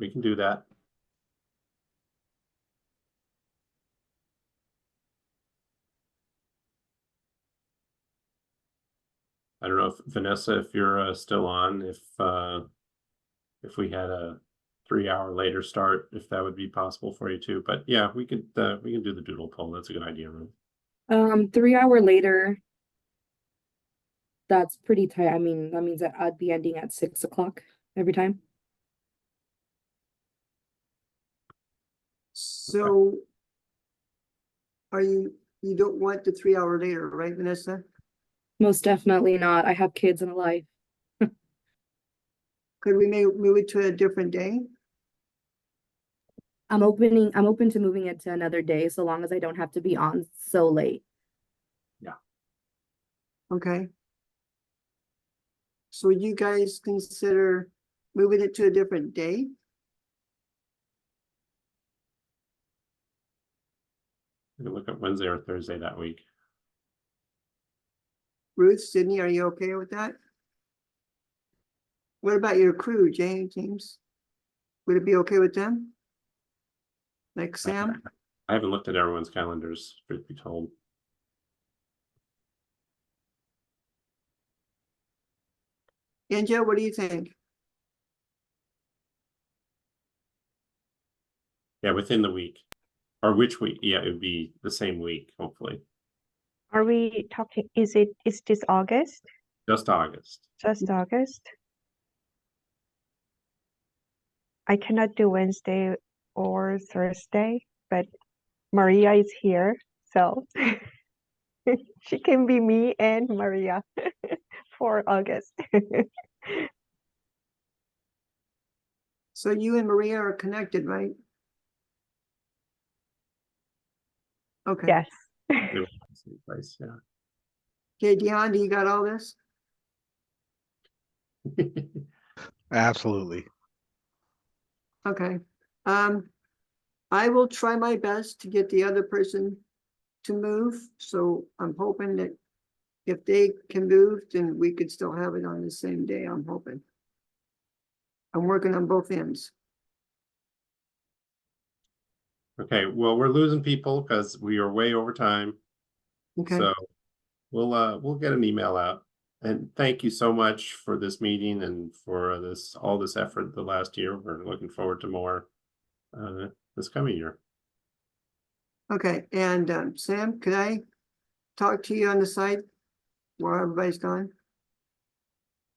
We can do that. I don't know if Vanessa, if you're still on, if we had a 3 hour later start, if that would be possible for you too. But yeah, we can do the doodle poll. That's a good idea, Ruth. 3 hour later. That's pretty tight. I mean, that means that I'd be ending at 6 o'clock every time. So you don't want the 3 hour later, right, Vanessa? Most definitely not. I have kids and a life. Could we move it to a different day? I'm open to moving it to another day so long as I don't have to be on so late. Yeah. Okay. So would you guys consider moving it to a different day? We can look at Wednesday or Thursday that week. Ruth, Sydney, are you okay with that? What about your crew, James? Would it be okay with them? Like Sam? I haven't looked at everyone's calendars, truth be told. Angela, what do you think? Yeah, within the week. Or which week? Yeah, it would be the same week, hopefully. Are we talking, is this August? Just August. Just August? I cannot do Wednesday or Thursday, but Maria is here, so she can be me and Maria for August. So you and Maria are connected, right? Okay. Yes. They were in the same place, yeah. Okay, Dion, do you got all this? Absolutely. Okay. I will try my best to get the other person to move, so I'm hoping that if they can move, then we could still have it on the same day, I'm hoping. I'm working on both ends. Okay, well, we're losing people because we are way over time. Okay, So we'll get an email out. And thank you so much for this meeting and for all this effort the last year. We're looking forward to more this coming year. okay, and Sam, could I talk to you on the side while everybody's gone?